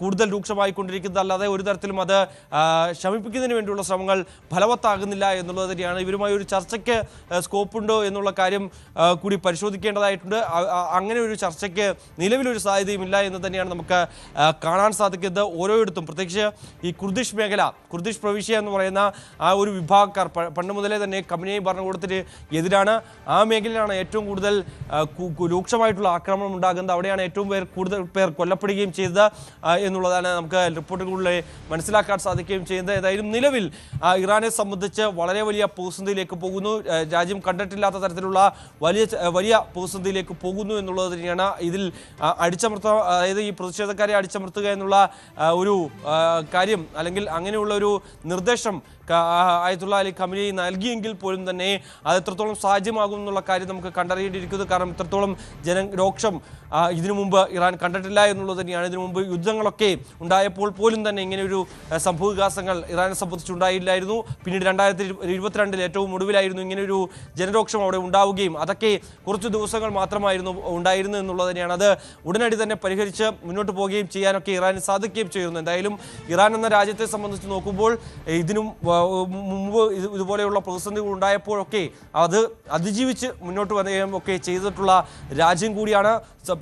കൂടുതൽ രൂക്ഷമായിക്കൊണ്ടിരിക്കുന്നതല്ലാതെ ഒരു തരത്തിലും അത് ശമിപ്പിക്കുന്നതിന് വേണ്ടിയുള്ള ശ്രമങ്ങൾ ഫലവത്താകുന്നില്ല എന്നുള്ളത് തന്നെയാണ്. ഇവരുമായി ഒരു ചർച്ചയ്ക്ക് സ്കോപ്പുണ്ടോ എന്നുള്ള കാര്യം കൂടി പരിശോധിക്കേണ്ടതായിട്ടുണ്ട്. അങ്ങനെ ഒരു ചർച്ചയ്ക്ക് നിലവിലൊരു സാധ്യതയുമില്ല എന്ന് തന്നെയാണ് നമുക്ക് കാണാൻ സാധിക്കുന്നത്. ഓരോയിടത്തും പ്രത്യേകിച്ച് ഈ കുർദിഷ് മേഖല, കുർദിഷ് പ്രവിശ്യ എന്ന് പറയുന്ന ആ ഒരു വിഭാഗക്കാർ പണ്ട് മുതലേ തന്നെ ഖമനേയി ഭരണകൂടത്തിന് എതിരാണ്. ആ മേഖലയിലാണ് ഏറ്റവും കൂടുതൽ രൂക്ഷമായിട്ടുള്ള ആക്രമണം ഉണ്ടാകുന്നത്. അവിടെയാണ് കൂടുതൽ പേർ കൊല്ലപ്പെടുകയും ചെയ്തത് എന്നുള്ളതാണ് നമുക്ക് റിപ്പോർട്ടുകളിലൂടെ മനസ്സിലാക്കാൻ സാധിക്കുകയും ചെയ്യുന്നത്. ഏതായാലും നിലവിൽ ഇറാനെ സംബന്ധിച്ച് വളരെ വലിയ പ്രതിസന്ധിയിലേക്ക് പോകുന്നു. രാജ്യം കണ്ടിട്ടില്ലാത്ത തരത്തിലുള്ള വലിയ പ്രതിസന്ധിയിലേക്ക് പോകുന്നു എന്നുള്ളത് തന്നെയാണ്. ഇതിൽ അതായത് ഈ പ്രതിഷേധക്കാരെ അടിച്ചമർത്തുക എന്നുള്ള ഒരു കാര്യം അല്ലെങ്കിൽ അങ്ങനെയുള്ള ഒരു നിർദ്ദേശം ആയത്തുള്ള അലി ഖമനേയി നൽകിയെങ്കിൽ പോലും തന്നെ അത് എത്രത്തോളം സാധ്യമാകും എന്നുള്ള കാര്യം നമുക്ക് കണ്ടറിയേണ്ടിയിരിക്കുന്നു. കാരണം ഇത്രത്തോളം ജനരോക്ഷം ഇതിനു മുമ്പ് ഇറാൻ കണ്ടിട്ടില്ല എന്നുള്ളത് തന്നെയാണ്. ഇതിനു മുമ്പ് യുദ്ധങ്ങളൊക്കെ ഉണ്ടായപ്പോൾ പോലും തന്നെ ഇങ്ങനെയൊരു സംഭവവികാസങ്ങൾ ഇറാനെ സംബന്ധിച്ചുണ്ടായില്ലായിരുന്നു. പിന്നീട് 2022 ഏറ്റവും ഒടുവിലായിരുന്നു ഇങ്ങനെയൊരു ജനരോക്ഷം അവിടെ ഉണ്ടാവുകയും അതൊക്കെ കുറച്ച് ദിവസങ്ങൾ മാത്രമായിരുന്നു ഉണ്ടായിരുന്നു എന്നുള്ളത് തന്നെയാണ്. അത് ഉടനടി തന്നെ പരിഹരിച്ച് മുന്നോട്ട് പോവുകയും ചെയ്യാനൊക്കെ ഇറാന് സാധിക്കുകയും ചെയ്യുന്നു. എന്തായാലും ഇറാൻ എന്ന രാജ്യത്തെ സംബന്ധിച്ച് നോക്കുമ്പോൾ ഇതിനും മുമ്പ് ഇതുപോലെയുള്ള പ്രതിസന്ധികൾ ഉണ്ടായപ്പോഴൊക്കെ അത് അതിജീവിച്ച് മുന്നോട്ട് വരികയും ഒക്കെ ചെയ്തിട്ടുള്ള രാജ്യം കൂടിയാണ്.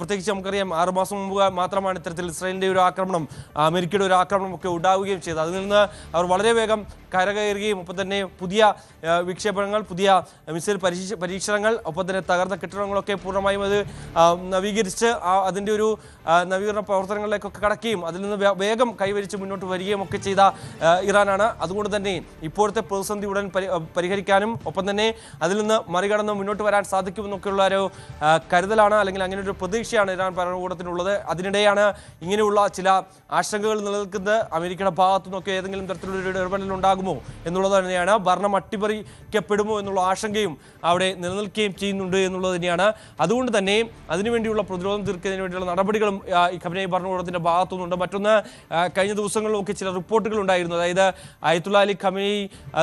പ്രത്യേകിച്ച് നമുക്കറിയാം 6 മാസം മുമ്പ് മാത്രമാണ് ഇത്തരത്തിൽ ഇസ്രായേലിൻ്റെ ഒരു ആക്രമണം, അമേരിക്കയുടെ ഒരു ആക്രമണം ഒക്കെ ഉണ്ടാവുകയും ചെയ്തത്. അതിൽ നിന്ന് അവർ വളരെ വേഗം കരകയറുകയും ഒപ്പം തന്നെ പുതിയ വിക്ഷേപണങ്ങൾ, പുതിയ മിസൈൽ പരീക്ഷണങ്ങൾ, ഒപ്പം തന്നെ തകർന്ന കെട്ടിടങ്ങളൊക്കെ പൂർണ്ണമായും അത് നവീകരിച്ച് അതിൻ്റെ ഒരു നവീകരണ പ്രവർത്തനങ്ങളിലേക്കൊക്കെ കടക്കുകയും അതിൽ നിന്ന് വേഗം കൈവരിച്ച് മുന്നോട്ട് വരികയും ഒക്കെ ചെയ്ത ഇറാനാണ്. അതുകൊണ്ട് തന്നെ ഇപ്പോഴത്തെ പ്രതിസന്ധി ഉടൻ പരിഹരിക്കാനും ഒപ്പം തന്നെ അതിൽ നിന്ന് മറികടന്ന് മുന്നോട്ട് വരാൻ സാധിക്കുമെന്നൊക്കെയുള്ള ഒരു കരുതലാണ് അല്ലെങ്കിൽ അങ്ങനെ ഒരു പ്രതീക്ഷയാണ് ഇറാൻ ഭരണകൂടത്തിനുള്ളത്. അതിനിടെയാണ് ഇങ്ങനെയുള്ള ചില ആശങ്കകൾ നിലനിൽക്കുന്നത്. അമേരിക്കയുടെ ഭാഗത്തു നിന്നൊക്കെ ഏതെങ്കിലും തരത്തിലുള്ള ഇടപെടൽ ഉണ്ടാകുമോ എന്നുള്ളത് തന്നെയാണ്. ഭരണം അട്ടിമറിക്കപ്പെടുമോ എന്നുള്ള ആശങ്കയും അവിടെ നിലനിൽക്കുകയും ചെയ്യുന്നുണ്ട് എന്നുള്ളത് തന്നെയാണ്. അതുകൊണ്ട് തന്നെ അതിനുവേണ്ടിയുള്ള പ്രതിരോധം തീർക്കുന്നതിന് വേണ്ടിയുള്ള നടപടികളും ഈ ഖമനേയി ഭരണകൂടത്തിന്റെ ഭാഗത്തുനിന്നുണ്ട്. മറ്റൊന്ന്, കഴിഞ്ഞ ദിവസങ്ങളിലൊക്കെ ചില റിപ്പോർട്ടുകൾ ഉണ്ടായിരുന്നു. അതായത് അയത്തുള്ള അലി ഖമനേയി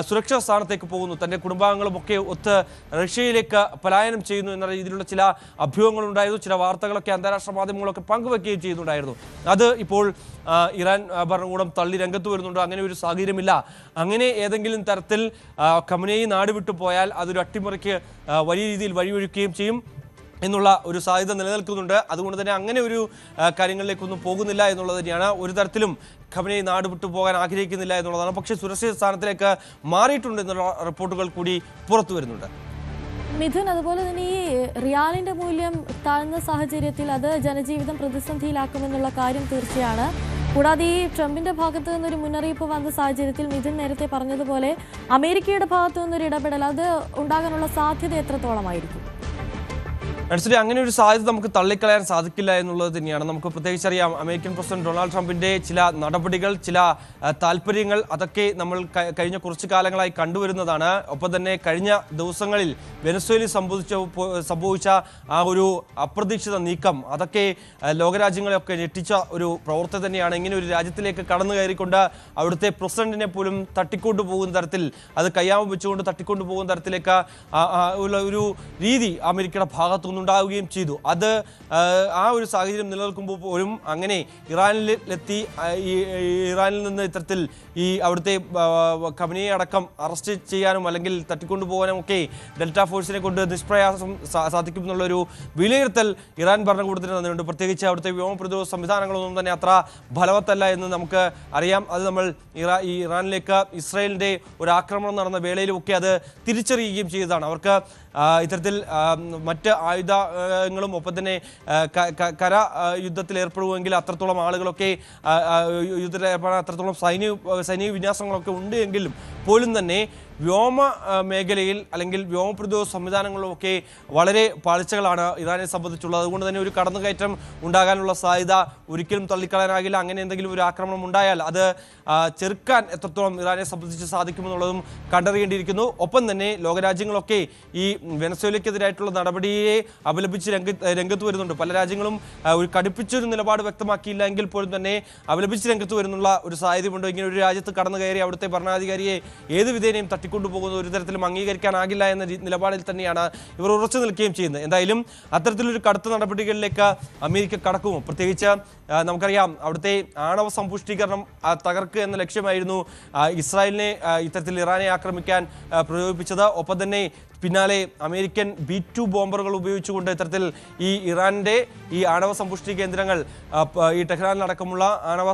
സുരക്ഷാ സ്ഥാനത്തേക്ക് പോകുന്നു, തന്റെ കുടുംബാംഗങ്ങളും ഒക്കെ ഒത്ത് റഷ്യയിലേക്ക് പലായനം ചെയ്യുന്നു എന്ന രീതിയിലുള്ള ചില അഭ്യൂഹങ്ങളുണ്ടായിരുന്നു. ചില വാർത്തകളൊക്കെ അന്താരാഷ്ട്ര മാധ്യമങ്ങളൊക്കെ പങ്കുവെക്കുകയും ചെയ്യുന്നുണ്ടായിരുന്നു. അത് ഇപ്പോൾ ഇറാൻ ഭരണകൂടം തള്ളി രംഗത്ത് വരുന്നുണ്ട്. അങ്ങനെ ഒരു സാഹചര്യമില്ല. അങ്ങനെ ഏതെങ്കിലും തരത്തിൽ ഖമനേയി നാട് വിട്ടു പോയാൽ അതൊരു അട്ടിമറിക്ക് വലിയ രീതിയിൽ വഴിയൊരുക്കുകയും ചെയ്യും എന്നുള്ള ഒരു സാധ്യത നിലനിൽക്കുന്നുണ്ട്. അതുകൊണ്ട് തന്നെ അങ്ങനെ ഒരു കാര്യങ്ങളിലേക്കൊന്നും പോകുന്നില്ല എന്നുള്ളത് തന്നെയാണ്. ഒരു തരത്തിലും ഖമനേയി നാട് വിട്ടു പോകാൻ ആഗ്രഹിക്കുന്നില്ല എന്നുള്ളതാണ്. പക്ഷേ സുരക്ഷിത സ്ഥാനത്തിലേക്ക് മാറിയിട്ടുണ്ട് എന്നുള്ള റിപ്പോർട്ടുകൾ കൂടി പുറത്തു വരുന്നുണ്ട്. മിഥുൻ, അതുപോലെ തന്നെ ഈ റിയാലിന്റെ മൂല്യം താഴ്ന്ന സാഹചര്യത്തിൽ അത് ജനജീവിതം പ്രതിസന്ധിയിലാക്കുമെന്നുള്ള കാര്യം തീർച്ചയാണ്. കൂടാതെ ഈ ട്രംപിന്റെ ഭാഗത്തു നിന്നൊരു മുന്നറിയിപ്പ് വന്ന സാഹചര്യത്തിൽ മിഥുൻ നേരത്തെ പറഞ്ഞതുപോലെ അമേരിക്കയുടെ ഭാഗത്തു നിന്നൊരു ഇടപെടൽ അത് ഉണ്ടാകാനുള്ള സാധ്യത എത്രത്തോളമായിരിക്കും? മനസ്സിലായി, അങ്ങനെ ഒരു സാധ്യത നമുക്ക് തള്ളിക്കളയാൻ സാധിക്കില്ല എന്നുള്ളത് തന്നെയാണ്. നമുക്ക് പ്രത്യേകിച്ചറിയാം, അമേരിക്കൻ പ്രസിഡന്റ് ഡൊണാൾഡ് ട്രംപിന്റെ ചില നടപടികൾ, ചില താല്പര്യങ്ങൾ, അതൊക്കെ നമ്മൾ കഴിഞ്ഞ കുറച്ചു കാലങ്ങളായി കണ്ടുവരുന്നതാണ്. ഒപ്പം തന്നെ കഴിഞ്ഞ ദിവസങ്ങളിൽ വെനസ്വേലയിൽ സംഭവിച്ച ആ ഒരു അപ്രതീക്ഷിത നീക്കം, അതൊക്കെ ലോകരാജ്യങ്ങളെയൊക്കെ ഞെട്ടിച്ച ഒരു പ്രവൃത്തി തന്നെയാണ്. ഇങ്ങനെ ഒരു രാജ്യത്തിലേക്ക് കടന്നു കയറിക്കൊണ്ട് അവിടുത്തെ പ്രസിഡന്റിനെ പോലും തട്ടിക്കൊണ്ടു പോകുന്ന തരത്തിൽ, അത് കയ്യാമം വെച്ചുകൊണ്ട് തട്ടിക്കൊണ്ടു പോകുന്ന തരത്തിലേക്ക് ഉള്ള ഒരു രീതി അമേരിക്കയുടെ ഭാഗത്തു ഉണ്ടാവുകയും ചെയ്തു. അത് ആ ഒരു സാഹചര്യം നിലനിൽക്കുമ്പോൾ പോലും അങ്ങനെ ഇറാനിലെത്തി ഇറാനിൽ നിന്ന് ഇത്തരത്തിൽ ഈ അവിടുത്തെ ഖമനേയി അടക്കം അറസ്റ്റ് ചെയ്യാനും അല്ലെങ്കിൽ തട്ടിക്കൊണ്ടുപോകാനും ഒക്കെ ഡെൽറ്റ ഫോഴ്സിനെ കൊണ്ട് നിഷ്പ്രയാസം സാധിക്കും എന്നുള്ളൊരു വിലയിരുത്തൽ ഇറാൻ ഭരണകൂടത്തിന് തന്നെയുണ്ട്. പ്രത്യേകിച്ച് അവിടുത്തെ വ്യോമ പ്രതിരോധ സംവിധാനങ്ങളൊന്നും തന്നെ അത്ര ഫലവത്തല്ല എന്ന് നമുക്ക് അറിയാം. അത് നമ്മൾ ഈ ഇറാനിലേക്ക് ഇസ്രായേലിൻ്റെ ഒരു ആക്രമണം നടന്ന വേളയിലുമൊക്കെ അത് തിരിച്ചറിയുകയും ചെയ്തതാണ്. അവർക്ക് ഇത്തരത്തിൽ മറ്റ് ആയുധങ്ങളും ഒപ്പം തന്നെ കര യുദ്ധത്തിൽ ഏർപ്പെടുമെങ്കിൽ അത്രത്തോളം ആളുകളൊക്കെ യുദ്ധത്തിൽ ഏർപ്പെടാൻ അത്രത്തോളം സൈനിക വിന്യാസങ്ങളൊക്കെ ഉണ്ട് എങ്കിലും പോലും തന്നെ വ്യോമ മേഖലയിൽ അല്ലെങ്കിൽ വ്യോമ പ്രതിരോധ സംവിധാനങ്ങളിലൊക്കെ വളരെ പാളിച്ചകളാണ് ഇറാനെ സംബന്ധിച്ചുള്ളത്. അതുകൊണ്ട് തന്നെ ഒരു കടന്നുകയറ്റം ഉണ്ടാകാനുള്ള സാധ്യത ഒരിക്കലും തള്ളിക്കളയാനാകില്ല. അങ്ങനെ എന്തെങ്കിലും ഒരു ആക്രമണം ഉണ്ടായാൽ അത് ചെറുക്കാൻ എത്രത്തോളം ഇറാനെ സംബന്ധിച്ച് സാധിക്കുമെന്നുള്ളതും കണ്ടറിയേണ്ടിയിരിക്കുന്നു. ഒപ്പം തന്നെ ലോകരാജ്യങ്ങളൊക്കെ ഈ വെനസ്വേലയ്ക്കെതിരായിട്ടുള്ള നടപടിയെ അപലപിച്ച് രംഗത്ത് വരുന്നുണ്ട്. പല രാജ്യങ്ങളും ഒരു കടുപ്പിച്ചൊരു നിലപാട് വ്യക്തമാക്കിയില്ല എങ്കിൽ പോലും തന്നെ അപലപിച്ച് രംഗത്ത് വരുന്നുള്ള ഒരു സാഹചര്യമുണ്ട്. ഇങ്ങനെ ഒരു രാജ്യത്ത് കടന്നു കയറി അവിടുത്തെ ഭരണാധികാരിയെ ഏത് വിധേനയും തട്ടിക്കൊണ്ടുപോകുന്നത് ഒരു തരത്തിലും അംഗീകരിക്കാനാകില്ല എന്ന നിലപാടിൽ തന്നെയാണ് ഇവർ ഉറച്ചു നിൽക്കുകയും ചെയ്യുന്നത്. എന്തായാലും അത്തരത്തിലൊരു കടുത്ത നടപടികളിലേക്ക് അമേരിക്ക കടക്കുമോ? പ്രത്യേകിച്ച് നമുക്കറിയാം, അവിടുത്തെ ആണവ സമ്പുഷ്ടീകരണം തകർക്കുക എന്ന ലക്ഷ്യമായിരുന്നു ഇസ്രായേലിനെ ഇത്തരത്തിൽ ഇറാനെ ആക്രമിക്കാൻ പ്രയോഗിപ്പിച്ചത്. ഒപ്പം തന്നെ പിന്നാലെ അമേരിക്കൻ B-2 ബോംബറുകൾ ഉപയോഗിച്ചുകൊണ്ട് ഇത്തരത്തിൽ ഈ ഇറാന്റെ ഈ ആണവ സമ്പുഷ്ടി കേന്ദ്രങ്ങൾ, ഈ ടെഹ്റാനിലടക്കമുള്ള ആണവ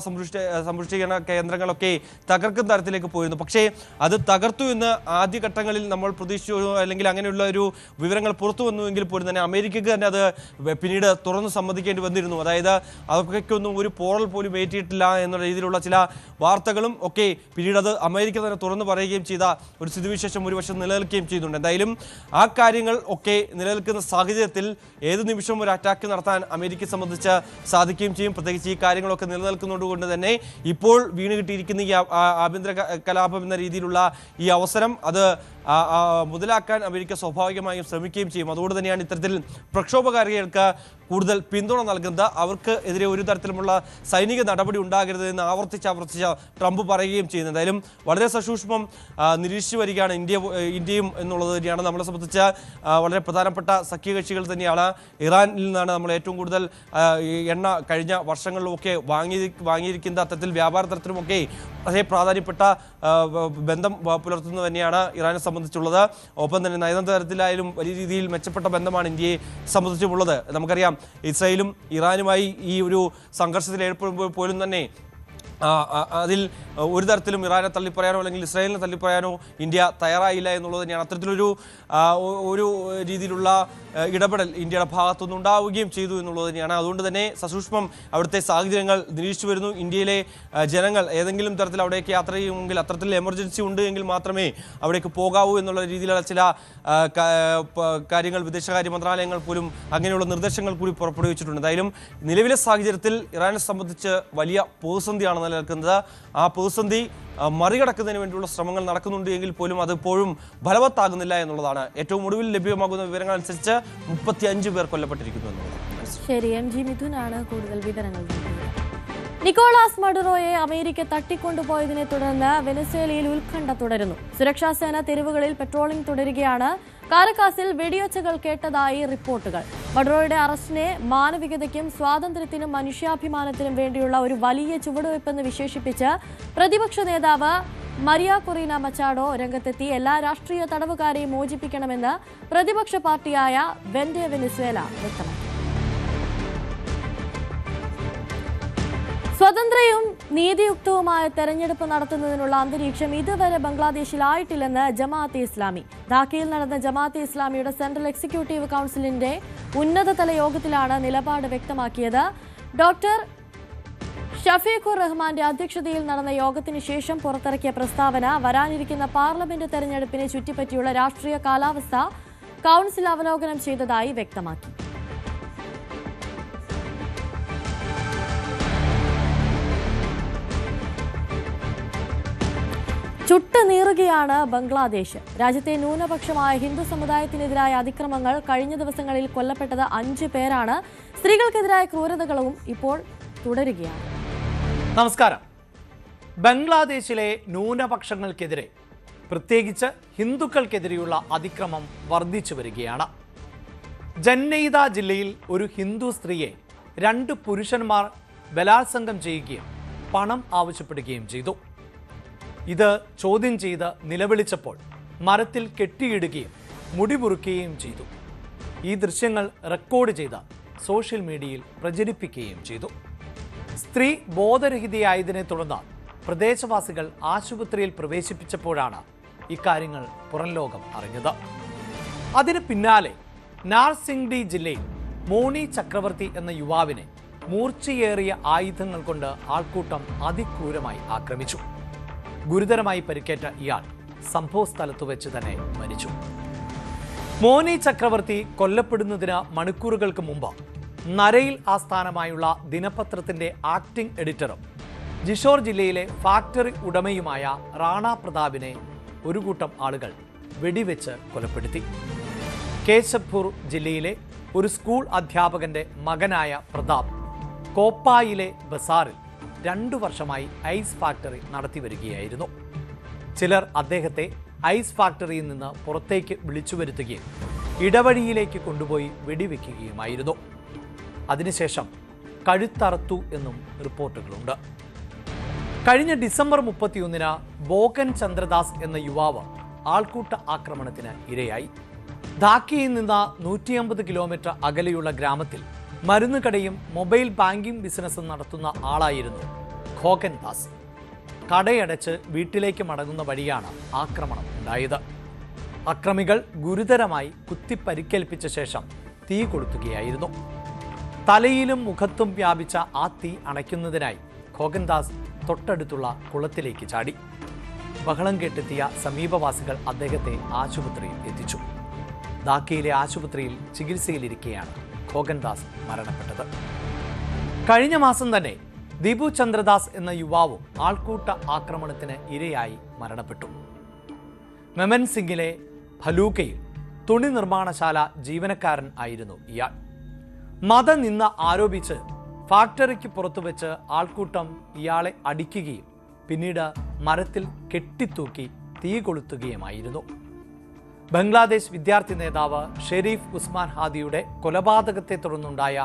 സമ്പുഷ്ടീകരണ കേന്ദ്രങ്ങളൊക്കെ തകർക്കുന്ന തരത്തിലേക്ക് പോയിരുന്നു. പക്ഷേ അത് തകർത്തു എന്ന് ആദ്യഘട്ടങ്ങളിൽ നമ്മൾ പ്രതീക്ഷിച്ചു, അല്ലെങ്കിൽ അങ്ങനെയുള്ള ഒരു വിവരങ്ങൾ പുറത്തു വന്നുവെങ്കിൽ പോലും തന്നെ അമേരിക്കക്ക് തന്നെ അത് പിന്നീട് തുറന്ന് സമ്മതിക്കേണ്ടി വന്നിരുന്നു. അതായത് അതൊക്കെയൊന്നും ഒരു പോറൽ പോലും ഏറ്റിയിട്ടില്ല എന്നുള്ള രീതിയിലുള്ള ചില വാർത്തകളും ഒക്കെ പിന്നീട് അത് അമേരിക്ക തന്നെ തുറന്നു പറയുകയും ചെയ്ത ഒരു സ്ഥിതിവിശേഷം ഒരു വശം നിലനിൽക്കുകയും ചെയ്യുന്നുണ്ട്. എന്തായാലും ആ കാര്യങ്ങൾ ഒക്കെ നിലനിൽക്കുന്ന സാഹചര്യത്തിൽ ഏത് നിമിഷവും ഒരു അറ്റാക്ക് നടത്താൻ അമേരിക്കയെ സംബന്ധിച്ച് സാധിക്കുകയും ചെയ്യും. പ്രത്യേകിച്ച് ഈ കാര്യങ്ങളൊക്കെ നിലനിൽക്കുന്നതുകൊണ്ട് തന്നെ ഇപ്പോൾ വീണ് കിട്ടിയിരിക്കുന്ന ഈ ആഭ്യന്തര കലാപം എന്ന രീതിയിലുള്ള ഈ അവസരം അത് മുതലാക്കാൻ അമേരിക്ക സ്വാഭാവികമായും ശ്രമിക്കുകയും ചെയ്യും. അതുകൊണ്ട് തന്നെയാണ് ഇത്തരത്തിൽ പ്രക്ഷോഭകാരികൾക്ക് കൂടുതൽ പിന്തുണ നൽകുന്നത്. അവർക്ക് എതിരെ ഒരു തരത്തിലുമുള്ള സൈനിക നടപടി ഉണ്ടാകരുത് എന്ന് ആവർത്തിച്ച് ട്രംപ് പറയുകയും ചെയ്യുന്നത്. എന്തായാലും വളരെ സസൂക്ഷ്മം നിരീക്ഷിച്ചു വരികയാണ് ഇന്ത്യയും എന്നുള്ളത് തന്നെയാണ്. നമ്മളെ സംബന്ധിച്ച് വളരെ പ്രധാനപ്പെട്ട സഖ്യകക്ഷികൾ തന്നെയാണ്. ഇറാനിൽ നിന്നാണ് നമ്മൾ ഏറ്റവും കൂടുതൽ എണ്ണ കഴിഞ്ഞ വർഷങ്ങളിലുമൊക്കെ വാങ്ങിയിരിക്കുന്ന അത്തരത്തിൽ വ്യാപാര തരത്തിലുമൊക്കെ വളരെ പ്രാധാന്യപ്പെട്ട ബന്ധം പുലർത്തുന്നത് തന്നെയാണ് ഇറാനെ സംബന്ധിച്ചുള്ളത്. ഒപ്പം തന്നെ നയതന്ത്ര തരത്തിലായാലും വലിയ രീതിയിൽ മെച്ചപ്പെട്ട ബന്ധമാണ് ഇന്ത്യയെ സംബന്ധിച്ചുമുള്ളത്. നമുക്കറിയാം, ഇസ്രായേലും ഇറാനുമായി ഈ ഒരു സംഘർഷത്തിൽ ഏർപ്പെടുമ്പോൾ പോലും തന്നെ അതിൽ ഒരു തരത്തിലും ഇറാനെ തള്ളിപ്പറയാനോ അല്ലെങ്കിൽ ഇസ്രായേലിനെ തള്ളിപ്പറയാനോ ഇന്ത്യ തയ്യാറായില്ല എന്നുള്ളത് തന്നെയാണ്. അത്തരത്തിലൊരു ഒരു രീതിയിലുള്ള ഇടപെടൽ ഇന്ത്യയുടെ ഭാഗത്തുനിന്ന് ഉണ്ടാവുകയും ചെയ്തു എന്നുള്ളത് തന്നെയാണ്. അതുകൊണ്ട് തന്നെ സസൂക്ഷ്മം അവിടുത്തെ സാഹചര്യങ്ങൾ നിരീക്ഷിച്ചു വരുന്നു. ഇന്ത്യയിലെ ജനങ്ങൾ ഏതെങ്കിലും തരത്തിൽ അവിടേക്ക് യാത്ര ചെയ്യുമെങ്കിൽ അത്തരത്തിൽ എമർജൻസി ഉണ്ട് എങ്കിൽ മാത്രമേ അവിടേക്ക് പോകാവൂ എന്നുള്ള രീതിയിലുള്ള ചില കാര്യങ്ങൾ വിദേശകാര്യ മന്ത്രാലയങ്ങൾ പോലും അങ്ങനെയുള്ള നിർദ്ദേശങ്ങൾ കൂടി പുറപ്പെടുവിച്ചിട്ടുണ്ട്. എന്തായാലും നിലവിലെ സാഹചര്യത്തിൽ ഇറാനെ സംബന്ധിച്ച് വലിയ പ്രതിസന്ധിയാണ് നിലനിൽക്കുന്നത്. ആ പ്രതിസന്ധി മറികടക്കുന്നതിന് വേണ്ടിയുള്ള ശ്രമങ്ങൾ നടക്കുന്നുണ്ട് എങ്കിൽ പോലും അതിപ്പോഴും ഫലവത്താകുന്നില്ല എന്നുള്ളതാണ്. ഏറ്റവും ഒടുവിൽ ലഭ്യമാകുന്ന വിവരങ്ങൾ അനുസരിച്ച് 35 പേർ കൊല്ലപ്പെട്ടിരിക്കുന്നു എന്നുള്ളതാണ്. ശരി, MG മിഥുനാണ് കൂടുതൽ വിവരങ്ങൾ നൽകിയത്. നിക്കോളാസ് മഡുറോയെ അമേരിക്ക തട്ടിക്കൊണ്ടുപോയതിനെ തുടർന്ന് വെനസ്വേലയിൽ ഉത്കണ്ഠ തുടരുന്നു. സുരക്ഷാസേന തെരുവുകളിൽ പെട്രോളിംഗ് തുടരുകയാണ്. കാരക്കാസിൽ വെടിയൊച്ചകൾ കേട്ടതായി റിപ്പോർട്ടുകൾ. മഡുറോയുടെ അറസ്റ്റിനെ മാനവികതയ്ക്കും സ്വാതന്ത്ര്യത്തിനും മനുഷ്യാഭിമാനത്തിനും വേണ്ടിയുള്ള ഒരു വലിയ ചുവടുവയ്പ്പെന്ന് വിശേഷിപ്പിച്ച് പ്രതിപക്ഷ നേതാവ് മരിയ കൊറീന മച്ചാഡോ രംഗത്തെത്തി. എല്ലാ രാഷ്ട്രീയ തടവുകാരെയും മോചിപ്പിക്കണമെന്ന് പ്രതിപക്ഷ പാർട്ടിയായ വെൻഡെ വെനിസ്വേല വ്യക്തമാക്കി. സ്വതന്ത്രവും നീതിയുക്തവുമായ തെരഞ്ഞെടുപ്പ് നടത്തുന്നതിനുള്ള അന്തരീക്ഷം ഇതുവരെ ബംഗ്ലാദേശിലായിട്ടില്ലെന്ന് ജമാഅത്തെ ഇസ്ലാമി. ധാക്കയിൽ നടന്ന ജമാഅത്തെ ഇസ്ലാമിയുടെ സെൻട്രൽ എക്സിക്യൂട്ടീവ് കൗൺസിലിന്റെ ഉന്നതതല യോഗത്തിലാണ് നിലപാട് വ്യക്തമാക്കിയത്. ഡോക്ടർ ഷഫീഖുർ റഹ്മാന്റെ അധ്യക്ഷതയിൽ നടന്ന യോഗത്തിന് ശേഷം പുറത്തിറക്കിയ പ്രസ്താവന വരാനിരിക്കുന്ന പാർലമെന്റ് തെരഞ്ഞെടുപ്പിനെ ചുറ്റിപ്പറ്റിയുള്ള രാഷ്ട്രീയ കാലാവസ്ഥ കൗൺസിൽ അവലോകനം ചെയ്തതായി വ്യക്തമാക്കി. ചുട്ടുനീറുകയാണ് ബംഗ്ലാദേശ്. രാജ്യത്തെ ന്യൂനപക്ഷമായ ഹിന്ദു സമുദായത്തിനെതിരായ അതിക്രമങ്ങൾ കഴിഞ്ഞ ദിവസങ്ങളിൽ കൊല്ലപ്പെട്ടത് 5 പേരാണ്. സ്ത്രീകൾക്കെതിരായ ക്രൂരതകളും ഇപ്പോൾ തുടരുകയാണ്. നമസ്കാരം. ബംഗ്ലാദേശിലെ ന്യൂനപക്ഷങ്ങൾക്കെതിരെ പ്രത്യേകിച്ച് ഹിന്ദുക്കൾക്കെതിരെയുള്ള അതിക്രമം വർദ്ധിച്ചു വരികയാണ്. ജന്നൈദ ജില്ലയിൽ ഒരു ഹിന്ദു സ്ത്രീയെ 2 പുരുഷന്മാർ ബലാത്സംഗം ചെയ്യുകയും പണം ആവശ്യപ്പെടുകയും ചെയ്തു. ഇത് ചോദ്യം ചെയ്ത് നിലവിളിച്ചപ്പോൾ മരത്തിൽ കെട്ടിയിടുകയും മുടിമുറുക്കുകയും ചെയ്തു. ഈ ദൃശ്യങ്ങൾ റെക്കോർഡ് ചെയ്ത് സോഷ്യൽ മീഡിയയിൽ പ്രചരിപ്പിക്കുകയും ചെയ്തു. സ്ത്രീ ബോധരഹിതയായതിനെ തുടർന്ന് പ്രദേശവാസികൾ ആശുപത്രിയിൽ പ്രവേശിപ്പിച്ചപ്പോഴാണ് ഇക്കാര്യങ്ങൾ പുറം ലോകം അറിഞ്ഞത്. അതിന് പിന്നാലെ നാർസിംഗ്ഡി ജില്ലയിൽ മോണി ചക്രവർത്തി എന്ന യുവാവിനെ മൂർച്ചയേറിയ ആയുധങ്ങൾ കൊണ്ട് ആൾക്കൂട്ടം അതിക്രൂരമായി ആക്രമിച്ചു. ഗുരുതരമായി പരിക്കേറ്റ ഇയാൾ സംഭവസ്ഥലത്ത് വെച്ച് തന്നെ മരിച്ചു. മോനി ചക്രവർത്തി കൊല്ലപ്പെടുന്നതിന് മണിക്കൂറുകൾക്ക് മുമ്പ് നരയിൽ ആസ്ഥാനമായുള്ള ദിനപത്രത്തിന്റെ ആക്ടിംഗ് എഡിറ്ററും ജിഷോർ ജില്ലയിലെ ഫാക്ടറി ഉടമയുമായ റാണ പ്രതാപിനെ ഒരു കൂട്ടം ആളുകൾ വെടിവെച്ച് കൊലപ്പെടുത്തി. കേശബ്പൂർ ജില്ലയിലെ ഒരു സ്കൂൾ അധ്യാപകന്റെ മകനായ പ്രതാപ് കോപ്പായിലെ ബസാറിൽ 2 വർഷമായി ഐസ് ഫാക്ടറി നടത്തി വരികയായിരുന്നു. ചിലർ അദ്ദേഹത്തെ ഐസ് ഫാക്ടറിയിൽ നിന്ന് പുറത്തേക്ക് വിളിച്ചു വരുത്തുകയും ഇടവഴിയിലേക്ക് കൊണ്ടുപോയി വെടിവെക്കുകയുമായിരുന്നു. അതിനുശേഷം കഴുത്തറുത്തു എന്നും റിപ്പോർട്ടുകളുണ്ട്. കഴിഞ്ഞ ഡിസംബർ 31-ന് ബോകൻ ചന്ദ്രദാസ് എന്ന യുവാവ് ആൾക്കൂട്ട ആക്രമണത്തിന് ഇരയായി. ധാക്കയിൽ നിന്ന് 150 കിലോമീറ്റർ അകലെയുള്ള ഗ്രാമത്തിൽ മരുന്നുകടയും മൊബൈൽ ബാങ്കിംഗ് ബിസിനസ്സും നടത്തുന്ന ആളായിരുന്നു ഖോകൻ ദാസ്. കടയടച്ച് വീട്ടിലേക്ക് മടങ്ങുന്ന വഴിയാണ് ആക്രമണം ഉണ്ടായത്. അക്രമികൾ ഗുരുതരമായി കുത്തിപ്പരിക്കേൽപ്പിച്ച ശേഷം തീ കൊളുത്തുകയായിരുന്നു. തലയിലും മുഖത്തും വ്യാപിച്ച ആ തീ അണയ്ക്കുന്നതിനായി ഖോകൻ ദാസ് തൊട്ടടുത്തുള്ള കുളത്തിലേക്ക് ചാടി. ബഹളം കേട്ടെത്തിയ സമീപവാസികൾ അദ്ദേഹത്തെ ആശുപത്രിയിൽ എത്തിച്ചു. ധാക്കയിലെ ആശുപത്രിയിൽ ചികിത്സയിലിരിക്കെയാണ് ഖോകൻ ദാസ് മരണപ്പെട്ടത്. കഴിഞ്ഞ മാസം തന്നെ ദീപു ചന്ദ്രദാസ് എന്ന യുവാവും ആൾക്കൂട്ട ആക്രമണത്തിന് ഇരയായി മരണപ്പെട്ടു. മെമൻ സിംഗിലെ ഫലൂക്കയിൽ തുണി നിർമ്മാണശാല ജീവനക്കാരൻ ആയിരുന്നു ഇയാൾ. മതനിന്ദ ആരോപിച്ച് ഫാക്ടറിക്ക് പുറത്തുവെച്ച് ആൾക്കൂട്ടം ഇയാളെ അടിക്കുകയും പിന്നീട് മരത്തിൽ കെട്ടിത്തൂക്കി തീ കൊളുത്തുകയുമായിരുന്നു. ബംഗ്ലാദേശ് വിദ്യാർത്ഥി നേതാവ് ഷെരീഫ് ഉസ്മാൻ ഹാദിയുടെ കൊലപാതകത്തെ തുടർന്നുണ്ടായ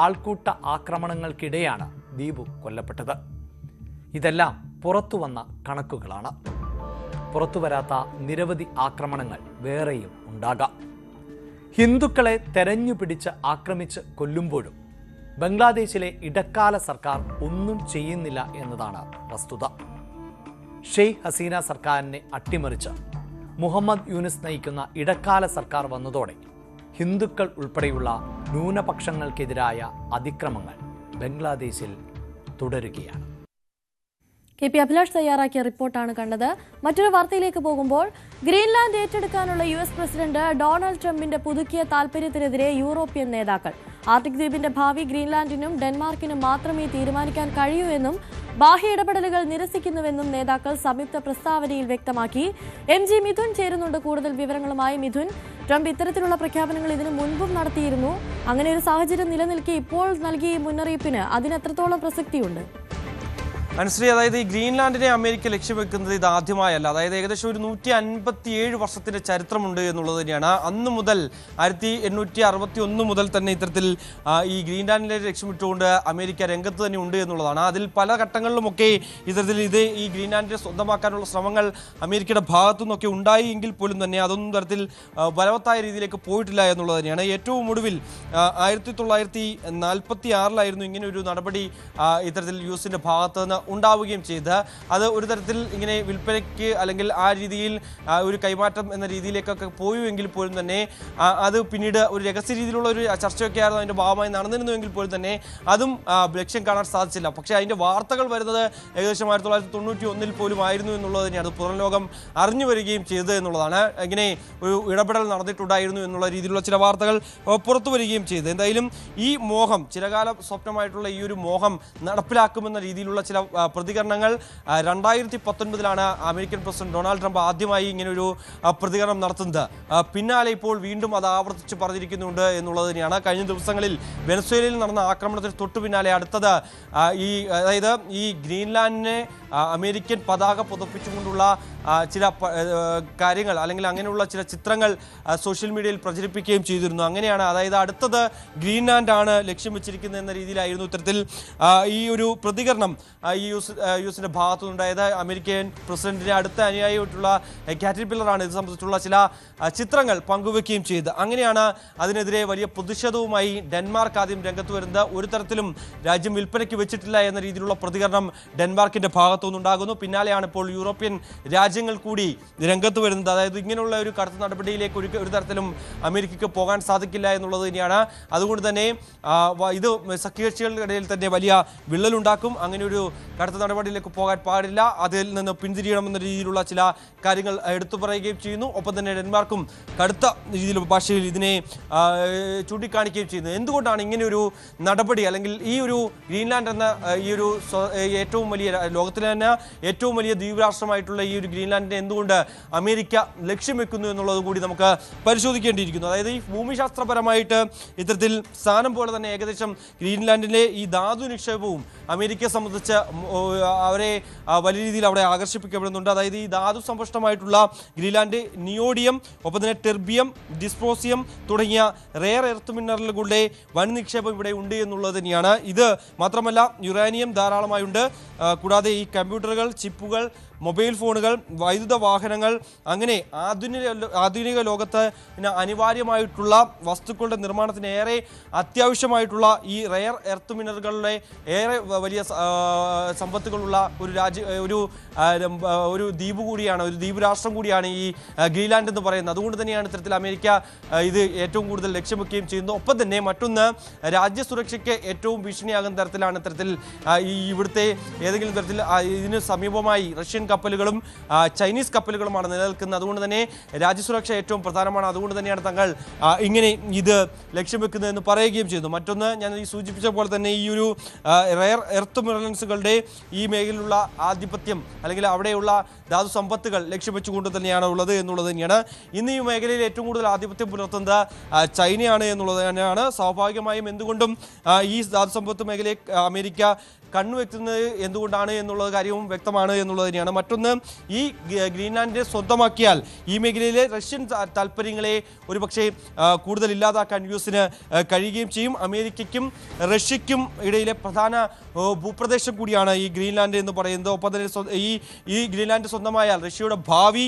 ആൾക്കൂട്ട ആക്രമണങ്ങൾക്കിടെയാണ് ദീപു കൊല്ലപ്പെട്ടത്. ഇതെല്ലാം പുറത്തു വന്ന കണക്കുകളാണ്. പുറത്തുവരാത്ത നിരവധി ആക്രമണങ്ങൾ വേറെയും ഉണ്ടാകാം. ഹിന്ദുക്കളെ തെരഞ്ഞുപിടിച്ച് ആക്രമിച്ച് കൊല്ലുമ്പോഴും ബംഗ്ലാദേശിലെ ഇടക്കാല സർക്കാർ ഒന്നും ചെയ്യുന്നില്ല എന്നതാണ് വസ്തുത. ഷെയ്ഖ് ഹസീന സർക്കാരിനെ അട്ടിമറിച്ച് മുഹമ്മദ് യൂനിസ് നയിക്കുന്ന ഇടക്കാല സർക്കാർ വന്നതോടെ ഹിന്ദുക്കൾ ഉൾപ്പെടെയുള്ള ന്യൂനപക്ഷങ്ങൾക്കെതിരായ അതിക്രമങ്ങൾ ബംഗ്ലാദേശിൽ തുടരുകയാണ്. KP അഭിലാഷ് തയ്യാറാക്കിയ റിപ്പോർട്ടാണ് കണ്ടത്. മറ്റൊരു വാർത്തയിലേക്ക് പോകുമ്പോൾ ഗ്രീൻലാൻഡ് ഏറ്റെടുക്കാനുള്ള US പ്രസിഡന്റ് ഡൊണാൾഡ് ട്രംപിന്റെ പുതുക്കിയ താൽപര്യത്തിനെതിരെ യൂറോപ്യൻ നേതാക്കൾ. ആർട്ടിക് ദ്വീപിന്റെ ഭാവി ഗ്രീൻലാൻഡിനും ഡെൻമാർക്കിനും മാത്രമേ തീരുമാനിക്കാൻ കഴിയൂ എന്നും ബാഹ്യ ഇടപെടലുകൾ നിരസിക്കുന്നുവെന്നും നേതാക്കൾ സംയുക്ത പ്രസ്താവനയിൽ വ്യക്തമാക്കി. MG മിഥുൻ ചേരുന്നുണ്ട് കൂടുതൽ വിവരങ്ങളുമായി. മിഥുൻ, ട്രംപ് ഇത്തരത്തിലുള്ള പ്രഖ്യാപനങ്ങൾ ഇതിനു മുൻപും നടത്തിയിരുന്നു. അങ്ങനെ ഒരു സാഹചര്യം നിലനിൽക്കെ ഇപ്പോൾ നൽകിയ മുന്നറിയിപ്പിന് അതിനെത്രത്തോളം പ്രസക്തിയുണ്ട്? അനുശ്രീ, അതായത് ഈ ഗ്രീൻലാൻഡിനെ അമേരിക്ക ലക്ഷ്യം വെക്കുന്നത് ഇത് ആദ്യമായല്ല. അതായത് ഏകദേശം ഒരു 157 വർഷത്തിന്റെ ചരിത്രമുണ്ട് എന്നുള്ളത് തന്നെയാണ്. അന്ന് മുതൽ 1861 മുതൽ തന്നെ ഇത്തരത്തിൽ ഈ ഗ്രീൻലാൻഡിനെ ലക്ഷ്യമിട്ടുകൊണ്ട് അമേരിക്ക രംഗത്ത് തന്നെ ഉണ്ട് എന്നുള്ളതാണ്. അതിൽ പല ഘട്ടങ്ങളിലുമൊക്കെ ഇത്തരത്തിൽ ഈ ഗ്രീൻലാൻഡിനെ സ്വന്തമാക്കാനുള്ള ശ്രമങ്ങൾ അമേരിക്കയുടെ ഭാഗത്തു നിന്നൊക്കെ ഉണ്ടായി എങ്കിൽ പോലും തന്നെ അതൊന്നും തരത്തിൽ ബലവത്തായ രീതിയിലേക്ക് പോയിട്ടില്ല എന്നുള്ളത് തന്നെയാണ്. ഏറ്റവും ഒടുവിൽ 1946 ഇങ്ങനെ ഒരു നടപടി ഇത്തരത്തിൽ യുഎസിന്റെ ഭാഗത്ത് നിന്ന് ഉണ്ടാവുകയും ചെയ്ത് അത് ഒരു തരത്തിൽ ഇങ്ങനെ വിൽപ്പനയ്ക്ക് അല്ലെങ്കിൽ ആ രീതിയിൽ ഒരു കൈമാറ്റം എന്ന രീതിയിലേക്കൊക്കെ പോയുവെങ്കിൽ പോലും തന്നെ അത് പിന്നീട് ഒരു രഹസ്യ രീതിയിലുള്ള ഒരു ചർച്ചയൊക്കെ ആയിരുന്നു അതിൻ്റെ ഭാഗമായി നടന്നിരുന്നുവെങ്കിൽ പോലും തന്നെ അതും ലക്ഷ്യം കാണാൻ സാധിച്ചില്ല. പക്ഷേ അതിൻ്റെ വാർത്തകൾ വരുന്നത് ഏകദേശം 1991 പോലും ആയിരുന്നു എന്നുള്ളത് തന്നെയാണ്. അത് പുറം ലോകം അറിഞ്ഞു വരികയും ചെയ്തത് എന്നുള്ളതാണ്. ഇങ്ങനെ ഒരു ഇടപെടൽ നടന്നിട്ടുണ്ടായിരുന്നു എന്നുള്ള രീതിയിലുള്ള ചില വാർത്തകൾ പുറത്തു വരികയും ചെയ്തു. എന്തായാലും ഈ മോഹം, ചിരകാല സ്വപ്നമായിട്ടുള്ള ഈ ഒരു മോഹം നടപ്പിലാക്കുമെന്ന രീതിയിലുള്ള ചില പ്രതികരണങ്ങൾ 2019 അമേരിക്കൻ പ്രസിഡന്റ് ഡൊണാൾഡ് ട്രംപ് ആദ്യമായി ഇങ്ങനൊരു പ്രതികരണം നടത്തുന്നത്. പിന്നാലെ ഇപ്പോൾ വീണ്ടും അത് ആവർത്തിച്ച് പറഞ്ഞിരിക്കുന്നുണ്ട് എന്നുള്ളത് തന്നെയാണ്. കഴിഞ്ഞ ദിവസങ്ങളിൽ വെനസ്വേലയിൽ നടന്ന ആക്രമണത്തിന് തൊട്ടു പിന്നാലെ അടുത്തത് അതായത് ഈ ഗ്രീൻലാൻഡിനെ അമേരിക്കൻ പതാക പുതപ്പിച്ചുകൊണ്ടുള്ള ചില കാര്യങ്ങൾ അല്ലെങ്കിൽ അങ്ങനെയുള്ള ചില ചിത്രങ്ങൾ സോഷ്യൽ മീഡിയയിൽ പ്രചരിപ്പിക്കുകയും ചെയ്തിരുന്നു. അങ്ങനെയാണ്, അതായത് അടുത്തത് ഗ്രീൻലാൻഡാണ് ലക്ഷ്യം വെച്ചിരിക്കുന്നത് എന്ന രീതിയിലായിരുന്നു ഇത്തരത്തിൽ ഈ ഒരു പ്രതികരണം ഈ യുഎസിന്റെ ഭാഗത്തുനിന്നുണ്ടായത്. അമേരിക്കൻ പ്രസിഡന്റിന്റെ അടുത്ത അനുയായിയായിട്ടുള്ള കാറ്റർപില്ലറാണ് ഇത് സംബന്ധിച്ചുള്ള ചില ചിത്രങ്ങൾ പങ്കുവെക്കുകയും ചെയ്തത്. അങ്ങനെയാണ് അതിനെതിരെ വലിയ പ്രതിഷേധവുമായി ഡെൻമാർക്ക് ആദ്യം രംഗത്ത് വരുന്നത്. ഒരു തരത്തിലും രാജ്യം വിൽപ്പനയ്ക്ക് വെച്ചിട്ടില്ല എന്ന രീതിയിലുള്ള പ്രതികരണം ഡെൻമാർക്കിന്റെ ഭാഗത്തുനിന്നുണ്ടാകുന്നു. പിന്നാലെയാണ് ഇപ്പോൾ യൂറോപ്യൻ രാജ്യങ്ങൾ കൂടി രംഗത്ത് വരുന്നത്. അതായത് ഇങ്ങനെയുള്ള ഒരു കടുത്ത നടപടിയിലേക്ക് ഒരു തരത്തിലും അമേരിക്കയ്ക്ക് പോകാൻ സാധിക്കില്ല എന്നുള്ളത് തന്നെയാണ്. അതുകൊണ്ട് തന്നെ ഇത് സഖ്യകക്ഷികളുടെ ഇടയിൽ തന്നെ വലിയ വിള്ളലുണ്ടാക്കും. അങ്ങനെ ഒരു കടുത്ത നടപടിയിലേക്ക് പോകാൻ പാടില്ല, അതിൽ നിന്ന് പിന്തിരിയണമെന്ന രീതിയിലുള്ള ചില കാര്യങ്ങൾ എടുത്തു പറയുകയും ചെയ്യുന്നു. ഒപ്പം തന്നെ ഡെൻമാർക്കും കടുത്ത രീതിയിലുള്ള ഭാഷയിൽ ഇതിനെ ചൂണ്ടിക്കാണിക്കുകയും ചെയ്യുന്നു. എന്തുകൊണ്ടാണ് ഇങ്ങനെയൊരു നടപടി അല്ലെങ്കിൽ ഈ ഒരു ഗ്രീൻലാൻഡ് എന്ന ഈ ഒരു ഏറ്റവും വലിയ ലോകത്തിലെ തന്നെ ഏറ്റവും വലിയ ദ്വീപരാഷ്ട്രമായിട്ടുള്ള ഈ ഒരു ഗ്രീൻലാൻഡിനെ എന്തുകൊണ്ട് അമേരിക്ക ലക്ഷ്യം വെക്കുന്നു എന്നുള്ളത് കൂടി നമുക്ക് പരിശോധിക്കേണ്ടിയിരിക്കുന്നു. അതായത് ഈ ഭൂമിശാസ്ത്രപരമായിട്ട് ഇത്തരത്തിൽ സ്ഥാനം പോലെ തന്നെ ഏകദേശം ഗ്രീൻലാൻഡിലെ ഈ ധാതു നിക്ഷേപവും അമേരിക്കയെ സംബന്ധിച്ച് അവരെ വലിയ രീതിയിൽ അവിടെ ആകർഷിപ്പിക്കപ്പെടുന്നുണ്ട്. അതായത് ഈ ധാതു സമ്പുഷ്ടമായിട്ടുള്ള ഗ്രീൻലാൻഡ് നിയോഡിയം, ഒപ്പം തന്നെ ടെർബിയം, ഡിസ്പ്രോസിയം തുടങ്ങിയ റെയർ എർത്ത് മിനറലുകളുടെ വൻ നിക്ഷേപം ഇവിടെ ഉണ്ട് എന്നുള്ളത് തന്നെയാണ്. ഇത് മാത്രമല്ല യുറേനിയം ധാരാളമായുണ്ട്. കൂടാതെ ഈ കമ്പ്യൂട്ടറുകൾ, ചിപ്പുകൾ, മൊബൈൽ ഫോണുകൾ, വൈദ്യുത വാഹനങ്ങൾ, അങ്ങനെ ആധുനിക ലോകത്ത് അനിവാര്യമായിട്ടുള്ള വസ്തുക്കളുടെ നിർമ്മാണത്തിന് ഏറെ അത്യാവശ്യമായിട്ടുള്ള ഈ റെയർ എർത്ത് മിനറലുകളുടെ ഏറെ വലിയ സമ്പത്തുകളുള്ള ഒരു ദ്വീപ് കൂടിയാണ്, ഒരു ദ്വീപ് രാഷ്ട്രം കൂടിയാണ് ഈ ഗ്രീൻലാൻഡ് എന്ന് പറയുന്നത്. അതുകൊണ്ട് തന്നെയാണ് ഇത്തരത്തിൽ അമേരിക്ക ഇത് ഏറ്റവും കൂടുതൽ ലക്ഷ്യം വെക്കുകയും ചെയ്യുന്നത്. ഒപ്പം തന്നെ മറ്റൊന്ന്, രാജ്യസുരക്ഷയ്ക്ക് ഏറ്റവും ഭീഷണിയാകുന്ന തരത്തിലാണ് ഇത്തരത്തിൽ ഇവിടുത്തെ ഏതെങ്കിലും തരത്തിൽ ഇതിന് സമീപമായി റഷ്യൻ കപ്പലുകളും ചൈനീസ് കപ്പലുകളുമാണ് നിലനിൽക്കുന്നത്. അതുകൊണ്ട് തന്നെ രാജ്യസുരക്ഷ ഏറ്റവും പ്രധാനമാണ്. അതുകൊണ്ട് തന്നെയാണ് തങ്ങൾ ഇങ്ങനെ ഇത് ലക്ഷ്യം വെക്കുന്നതെന്ന് പറയുകയും ചെയ്തു. മറ്റൊന്ന്, ഞാൻ ഈ സൂചിപ്പിച്ച പോലെ തന്നെ ഈ ഒരു റെയർ എർത്ത് മിനറൽസുകളുടെ ഈ മേഖലയിലുള്ള ആധിപത്യം അല്ലെങ്കിൽ അവിടെയുള്ള ധാതു സമ്പത്തുകൾ ലക്ഷ്യം വെച്ചുകൊണ്ട് തന്നെയാണ് ഉള്ളത് എന്നുള്ളത് തന്നെയാണ്. ഇന്ന് ഈ മേഖലയിൽ ഏറ്റവും കൂടുതൽ ആധിപത്യം പുലർത്തുന്നത് ചൈനയാണ് എന്നുള്ളത് തന്നെയാണ്. സ്വാഭാവികമായും എന്തുകൊണ്ടും ഈ ധാതു സമ്പത്ത് മേഖലയെ അമേരിക്ക കണ്ണുവെക്കുന്നത് എന്തുകൊണ്ടാണ് എന്നുള്ള കാര്യവും വ്യക്തമാണ് എന്നുള്ളത് തന്നെയാണ്. മറ്റൊന്ന്, ഈ ഗ്രീൻലാൻഡിനെ സ്വന്തമാക്കിയാൽ ഈ മേഖലയിലെ റഷ്യൻ താല്പര്യങ്ങളെ ഒരുപക്ഷെ കൂടുതൽ ഇല്ലാതാക്കാൻ യുഎസിന് കഴിയുകയും ചെയ്യും. അമേരിക്കയ്ക്കും റഷ്യയ്ക്കും ഇടയിലെ പ്രധാന ഭൂപ്രദേശം കൂടിയാണ് ഈ ഗ്രീൻലാൻഡ് എന്ന് പറയുന്നത്. ഒപ്പം തന്നെ ഈ ഗ്രീൻലാൻഡ് സ്വന്തമായാൽ റഷ്യയുടെ ഭാവി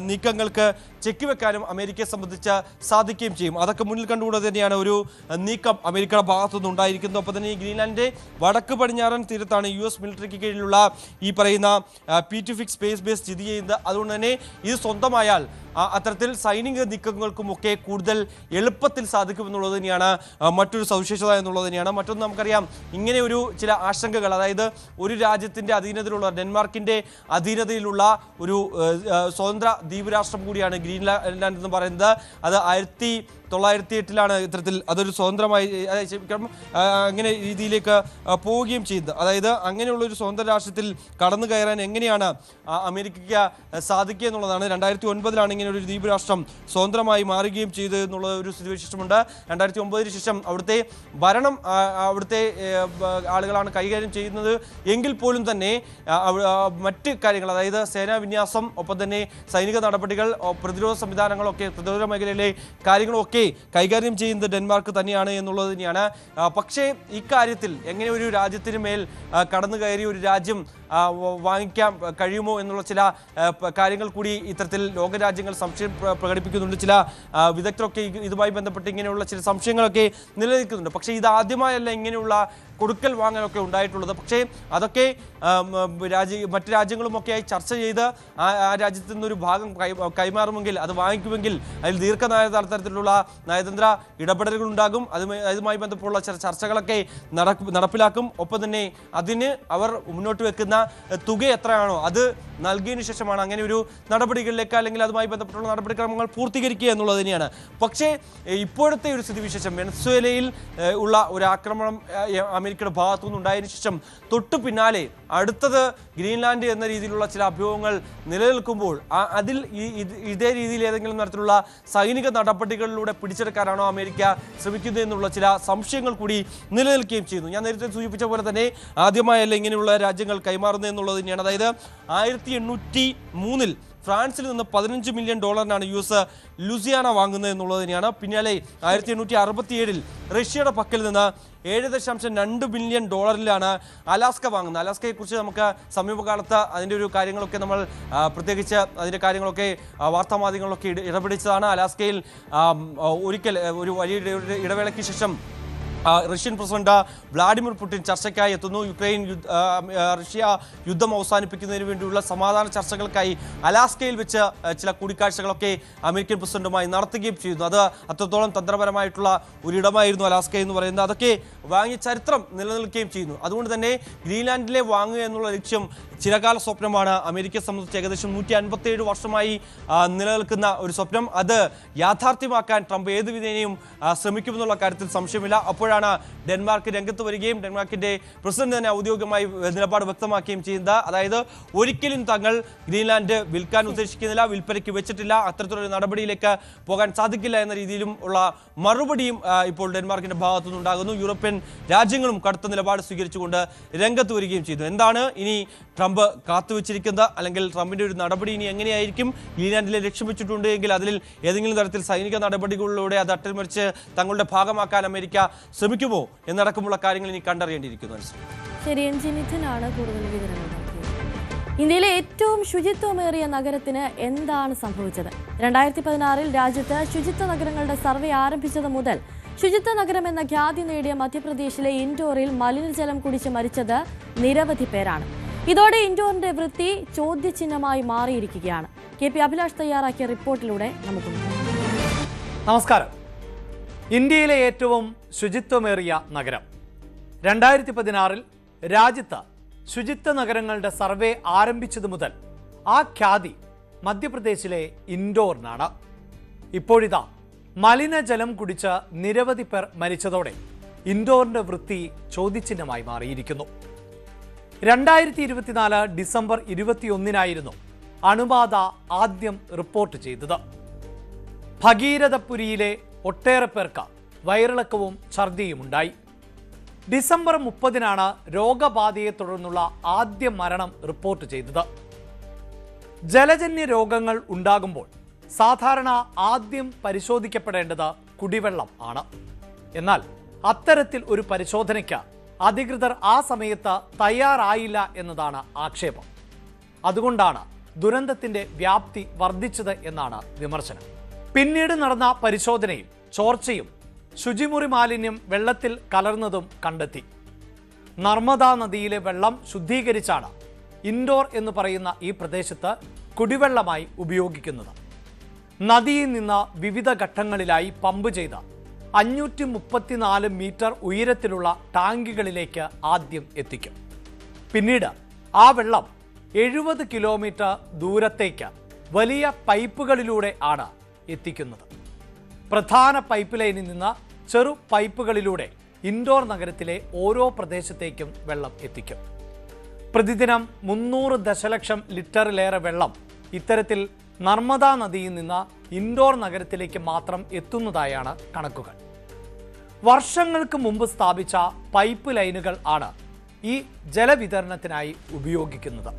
നീക്കങ്ങൾക്ക് ചെക്ക് വെക്കാനും അമേരിക്കയെ സംബന്ധിച്ച് സാധിക്കുകയും ചെയ്യും. അതൊക്കെ മുന്നിൽ കണ്ടുകൊണ്ട് തന്നെയാണ് ഒരു നീക്കം അമേരിക്കയുടെ ഭാഗത്തുനിന്ന് ഉണ്ടായിരിക്കുന്നത്. ഒപ്പം തന്നെ ഈ ഗ്രീൻലാൻഡിന്റെ വടക്ക് പടിഞ്ഞാറൻ തീരത്താണ് US മിലിറ്ററിക്ക് കീഴിലുള്ള ഈ പറയുന്ന P2 സ്പേസ് ബേസ് സ്ഥിതി ചെയ്യുന്നത്. അതുകൊണ്ട് തന്നെ ഇത് സ്വന്തമായാൽ അത്തരത്തിൽ സൈനിക നീക്കങ്ങൾക്കുമൊക്കെ കൂടുതൽ എളുപ്പത്തിൽ സാധിക്കുമെന്നുള്ളത് തന്നെയാണ് മറ്റൊരു സവിശേഷത എന്നുള്ളത് തന്നെയാണ്. മറ്റൊന്ന് നമുക്കറിയാം, ഇങ്ങനെ ഒരു ചില ആശങ്കകൾ, അതായത് ഒരു രാജ്യത്തിൻ്റെ അധീനതയിലുള്ള ഡെൻമാർക്കിൻ്റെ അധീനതയിലുള്ള ഒരു സ്വതന്ത്ര ദ്വീപ് രാഷ്ട്രം കൂടിയാണ് ഗ്രീൻലാൻഡ് എന്ന് പറയുന്നത്. അത് 1908 ഇത്തരത്തിൽ അതൊരു സ്വതന്ത്രമായി അങ്ങനെ രീതിയിലേക്ക് പോവുകയും ചെയ്തത്. അതായത് അങ്ങനെയുള്ളൊരു സ്വതന്ത്ര രാഷ്ട്രത്തിൽ കടന്നു കയറാൻ എങ്ങനെയാണ് അമേരിക്കയ്ക്ക് സാധിക്കുക എന്നുള്ളതാണ്. 2009 ഇങ്ങനെ ഒരു ദ്വീപ് രാഷ്ട്രം സ്വതന്ത്രമായി മാറുകയും ചെയ്തു എന്നുള്ള ഒരു സ്ഥിതിവിശേഷമുണ്ട്. 2009 ശേഷം അവിടുത്തെ ഭരണം അവിടുത്തെ ആളുകളാണ് കൈകാര്യം ചെയ്യുന്നത് എങ്കിൽ പോലും തന്നെ മറ്റ് കാര്യങ്ങൾ, അതായത് സേനാ വിന്യാസം, ഒപ്പം തന്നെ സൈനിക നടപടികൾ, പ്രതിരോധ സംവിധാനങ്ങളൊക്കെ, പ്രതിരോധ മേഖലയിലെ കാര്യങ്ങളൊക്കെ കൈകാര്യം ചെയ്യുന്നത് ഡെൻമാർക്ക് തന്നെയാണ് എന്നുള്ളത് തന്നെയാണ്. പക്ഷേ ഇക്കാര്യത്തിൽ എങ്ങനെ ഒരു രാജ്യത്തിന് മേൽ കടന്നു കയറി ഒരു രാജ്യം വാങ്ങിക്കാൻ കഴിയുമോ എന്നുള്ള ചില കാര്യങ്ങൾ കൂടി ഇത്തരത്തിൽ ലോകരാജ്യങ്ങൾ സംശയം പ്രകടിപ്പിക്കുന്നുണ്ട്. ചില വിദഗ്ധരൊക്കെ ഇതുമായി ബന്ധപ്പെട്ട് ഇങ്ങനെയുള്ള ചില സംശയങ്ങളൊക്കെ നിലനിൽക്കുന്നുണ്ട്. പക്ഷേ ഇതാദ്യമായല്ല ഇങ്ങനെയുള്ള കൊടുക്കൽ വാങ്ങലൊക്കെ ഉണ്ടായിട്ടുള്ളത്. പക്ഷേ അതൊക്കെ മറ്റ് രാജ്യങ്ങളുമൊക്കെയായി ചർച്ച ചെയ്ത് ആ രാജ്യത്തു നിന്നൊരു ഭാഗം കൈമാറുമെങ്കിൽ, അത് വാങ്ങിക്കുമെങ്കിൽ അതിൽ ദീർഘനയതരത്തിലുള്ള നയതന്ത്ര ഇടപെടലുകൾ ഉണ്ടാകും. അതുമായി ബന്ധപ്പെട്ടുള്ള ചില ചർച്ചകളൊക്കെ നടപ്പിലാക്കും. ഒപ്പം തന്നെ അതിന് അവർ മുന്നോട്ട് വെക്കുന്ന തുക എത്രയാണോ അത് നൽകിയതിനു ശേഷമാണ് അങ്ങനെ ഒരു നടപടികളിലേക്ക് അല്ലെങ്കിൽ അതുമായി ബന്ധപ്പെട്ടുള്ള നടപടിക്രമങ്ങൾ പൂർത്തീകരിക്കുക എന്നുള്ളത് തന്നെയാണ്. പക്ഷേ ഇപ്പോഴത്തെ ഒരു സ്ഥിതിവിശേഷം, വെനസ്വേലയിൽ ഉള്ള ഒരു ആക്രമണം അമേരിക്കയുടെ ഭാഗത്തുനിന്ന് ഉണ്ടായതിനു ശേഷം തൊട്ടു പിന്നാലെ അടുത്തത് ഗ്രീൻലാൻഡ് എന്ന രീതിയിലുള്ള ചില അഭ്യൂഹങ്ങൾ നിലനിൽക്കുമ്പോൾ അതിൽ ഇതേ രീതിയിൽ ഏതെങ്കിലും തരത്തിലുള്ള സൈനിക നടപടികളിലൂടെ പിടിച്ചെടുക്കാനാണോ അമേരിക്ക ശ്രമിക്കുന്നത് എന്നുള്ള ചില സംശയങ്ങൾ കൂടി നിലനിൽക്കുകയും ചെയ്യുന്നു. ഞാൻ നേരത്തെ സൂചിപ്പിച്ച പോലെ തന്നെ ആദ്യമായല്ല ഇങ്ങനെയുള്ള രാജ്യങ്ങൾ കൈമാറുന്നത് എന്നുള്ളത് തന്നെയാണ്. അതായത് 1803 ഫ്രാൻസിൽ നിന്ന് $15 മില്യൺ US ലൂസിയാന വാങ്ങുന്നത് എന്നുള്ളത് തന്നെയാണ്. പിന്നാലെ 1867 റഷ്യയുടെ പക്കൽ നിന്ന് $7.2 ബില്യൺ അലാസ്ക വാങ്ങുന്നത്. അലാസ്കയെക്കുറിച്ച് നമുക്ക് സമീപകാലത്ത് അതിൻ്റെ ഒരു കാര്യങ്ങളൊക്കെ നമ്മൾ പ്രത്യേകിച്ച് അതിൻ്റെ കാര്യങ്ങളൊക്കെ വാർത്താമാധ്യമങ്ങളൊക്കെ ഇടപിടിച്ചതാണ്. അലാസ്കയിൽ ഒരിക്കൽ ഒരു വലിയ ഇടവേളയ്ക്ക് ശേഷം റഷ്യൻ പ്രസിഡന്റ് വ്ളാഡിമിർ പുടിൻ ചർച്ചയ്ക്കായി എത്തുന്നു. റഷ്യ യുദ്ധം അവസാനിപ്പിക്കുന്നതിന് വേണ്ടിയുള്ള സമാധാന ചർച്ചകൾക്കായി അലാസ്കയിൽ വെച്ച് ചില കൂടിക്കാഴ്ചകളൊക്കെ അമേരിക്കൻ പ്രസിഡന്റുമായി നടത്തുകയും ചെയ്യുന്നു. അത് അത്രത്തോളം തന്ത്രപരമായിട്ടുള്ള ഒരിടമായിരുന്നു അലാസ്ക എന്ന് പറയുന്നത്. അതൊക്കെ വാങ്ങിയ ചരിത്രം നിലനിൽക്കുകയും ചെയ്യുന്നു. അതുകൊണ്ട് തന്നെ ഗ്രീൻലാൻഡിലെ വാങ്ങുക എന്നുള്ള ലക്ഷ്യം ചിരകാല സ്വപ്നമാണ്. അമേരിക്കയെ സംബന്ധിച്ച് ഏകദേശം 157 വർഷമായി നിലനിൽക്കുന്ന ഒരു സ്വപ്നം. അത് യാഥാർത്ഥ്യമാക്കാൻ ട്രംപ് ഏത് വിധേനയും ശ്രമിക്കുമെന്നുള്ള കാര്യത്തിൽ സംശയമില്ല. അപ്പോഴാണ് ഡെൻമാർക്ക് രംഗത്ത് വരികയും ഡെൻമാർക്കിന്റെ പ്രസിഡന്റ് തന്നെ ഔദ്യോഗികമായി നിലപാട് വ്യക്തമാക്കുകയും ചെയ്യുന്നത്. അതായത് ഒരിക്കലും തങ്ങൾ ഗ്രീൻലാൻഡ് വിൽക്കാൻ ഉദ്ദേശിക്കുന്നില്ല, വിൽപ്പനയ്ക്ക് വെച്ചിട്ടില്ല, അത്തരത്തിലൊരു നടപടിയിലേക്ക് പോകാൻ സാധിക്കില്ല എന്ന രീതിയിലും ഉള്ള മറുപടിയും ഇപ്പോൾ ഡെൻമാർക്കിന്റെ ഭാഗത്തുനിന്നുണ്ടാകുന്നു. യൂറോപ്യൻ രാജ്യങ്ങളും കടുത്ത നിലപാട് സ്വീകരിച്ചുകൊണ്ട് രംഗത്ത് വരികയും ചെയ്തു. എന്താണ് ഇനി ട്രംപ് കാത്തുവെച്ചിരിക്കുന്നത്, അല്ലെങ്കിൽ ട്രംപിന്റെ ഒരു നടപടി ഇനി എങ്ങനെയായിരിക്കും? ഗ്രീൻലാൻഡിലെ ലക്ഷ്യം വെച്ചിട്ടുണ്ട് എങ്കിൽ അതിൽ ഏതെങ്കിലും തരത്തിൽ സൈനിക നടപടികളിലൂടെ അത് അട്ടിമറിച്ച് തങ്ങളുടെ ഭാഗമാക്കാൻ അമേരിക്ക ശ്രമിക്കുമോ എന്നടക്കമുള്ള കാര്യങ്ങൾ ഇനി കണ്ടറിയേണ്ടിയിരിക്കുന്നു. ശരി, നിധിനാണ് കൂടുതൽ വിവരങ്ങൾ നൽകിയത്. ഇന്ത്യയിലെ ഏറ്റവും ശുചിത്വമേറിയ നഗരത്തിന് എന്താണ് സംഭവിച്ചത്? 2016 രാജ്യത്ത് ശുചിത്വ നഗരങ്ങളുടെ സർവേ ആരംഭിച്ചത് മുതൽ ശുചിത്വ നഗരം എന്ന ഖ്യാതി നേടിയ മധ്യപ്രദേശിലെ ഇൻഡോറിൽ മലിനജലം കുടിച്ച് മരിച്ചത് നിരവധി പേരാണ്. ഇതോടെ ഇൻഡോറിന്റെ വൃത്തി ചോദ്യചിഹ്നമായി മാറിയിരിക്കുകയാണ്. KP അഭിലാഷ് തയ്യാറാക്കിയ റിപ്പോർട്ടിലൂടെ നമുക്ക് നമസ്കാരം. ഇന്ത്യയിലെ ഏറ്റവും ശുചിത്വമേറിയ നഗരം 2016 രാജ്യത്ത് ശുചിത്വ നഗരങ്ങളുടെ സർവേ ആരംഭിച്ചതു മുതൽ ആ ഖ്യാതി മധ്യപ്രദേശിലെ ഇൻഡോറിനാണ്. ഇപ്പോഴിതാ മലിനജലം കുടിച്ച് നിരവധി പേർ മരിച്ചതോടെ ഇൻഡോറിന്റെ വൃത്തി ചോദ്യചിഹ്നമായി മാറിയിരിക്കുന്നു. 2024 ഡിസംബർ 21 അണുബാധ ആദ്യം റിപ്പോർട്ട് ചെയ്തത്. ഭഗീരഥപുരിയിലെ ഒട്ടേറെ പേർക്ക് വയറിളക്കവും ഛർദിയും ഉണ്ടായി. ഡിസംബർ 30 രോഗബാധയെ തുടർന്നുള്ള ആദ്യ മരണം റിപ്പോർട്ട് ചെയ്തത്. ജലജന്യ രോഗങ്ങൾ ഉണ്ടാകുമ്പോൾ സാധാരണ ആദ്യം പരിശോധിക്കപ്പെടേണ്ടത് കുടിവെള്ളം ആണ്. എന്നാൽ അത്തരത്തിൽ ഒരു പരിശോധനയ്ക്ക് അധികൃതർ ആ സമയത്ത് തയ്യാറായില്ല എന്നതാണ് ആക്ഷേപം. അതുകൊണ്ടാണ് ദുരന്തത്തിന്റെ വ്യാപ്തി വർദ്ധിച്ചത് എന്നാണ് വിമർശനം. പിന്നീട് നടന്ന പരിശോധനയിൽ ചോർച്ചയും ശുചിമുറി മാലിന്യം വെള്ളത്തിൽ കലർന്നതും കണ്ടെത്തി. നർമ്മദാ നദിയിലെ വെള്ളം ശുദ്ധീകരിച്ചാണ് ഇൻഡോർ എന്ന് പറയുന്ന ഈ പ്രദേശത്ത് കുടിവെള്ളമായി ഉപയോഗിക്കുന്നത്. നദിയിൽ നിന്ന് വിവിധ ഘട്ടങ്ങളിലായി പമ്പ് ചെയ്ത 534 മീറ്റർ ഉയരത്തിലുള്ള ടാങ്കികളിലേക്ക് ആദ്യം എത്തിക്കും. പിന്നീട് ആ വെള്ളം 70 കിലോമീറ്റർ ദൂരത്തേക്ക് വലിയ പൈപ്പുകളിലൂടെ ആണ് എത്തിക്കുന്നത്. പ്രധാന പൈപ്പ് ലൈനിൽ നിന്ന് ചെറു പൈപ്പുകളിലൂടെ ഇൻഡോർ നഗരത്തിലെ ഓരോ പ്രദേശത്തേക്കും വെള്ളം എത്തിക്കും. പ്രതിദിനം 300 ദശലക്ഷം ലിറ്ററിലേറെ വെള്ളം ഇത്തരത്തിൽ നർമ്മദാ നദിയിൽ നിന്ന് ഇൻഡോർ നഗരത്തിലേക്ക് മാത്രം എത്തുന്നതായാണ് കണക്കുകൾ. വർഷങ്ങൾക്ക് മുമ്പ് സ്ഥാപിച്ച പൈപ്പ് ലൈനുകൾ ആണ് ഈ ജലവിതരണത്തിനായി ഉപയോഗിക്കുന്നത്.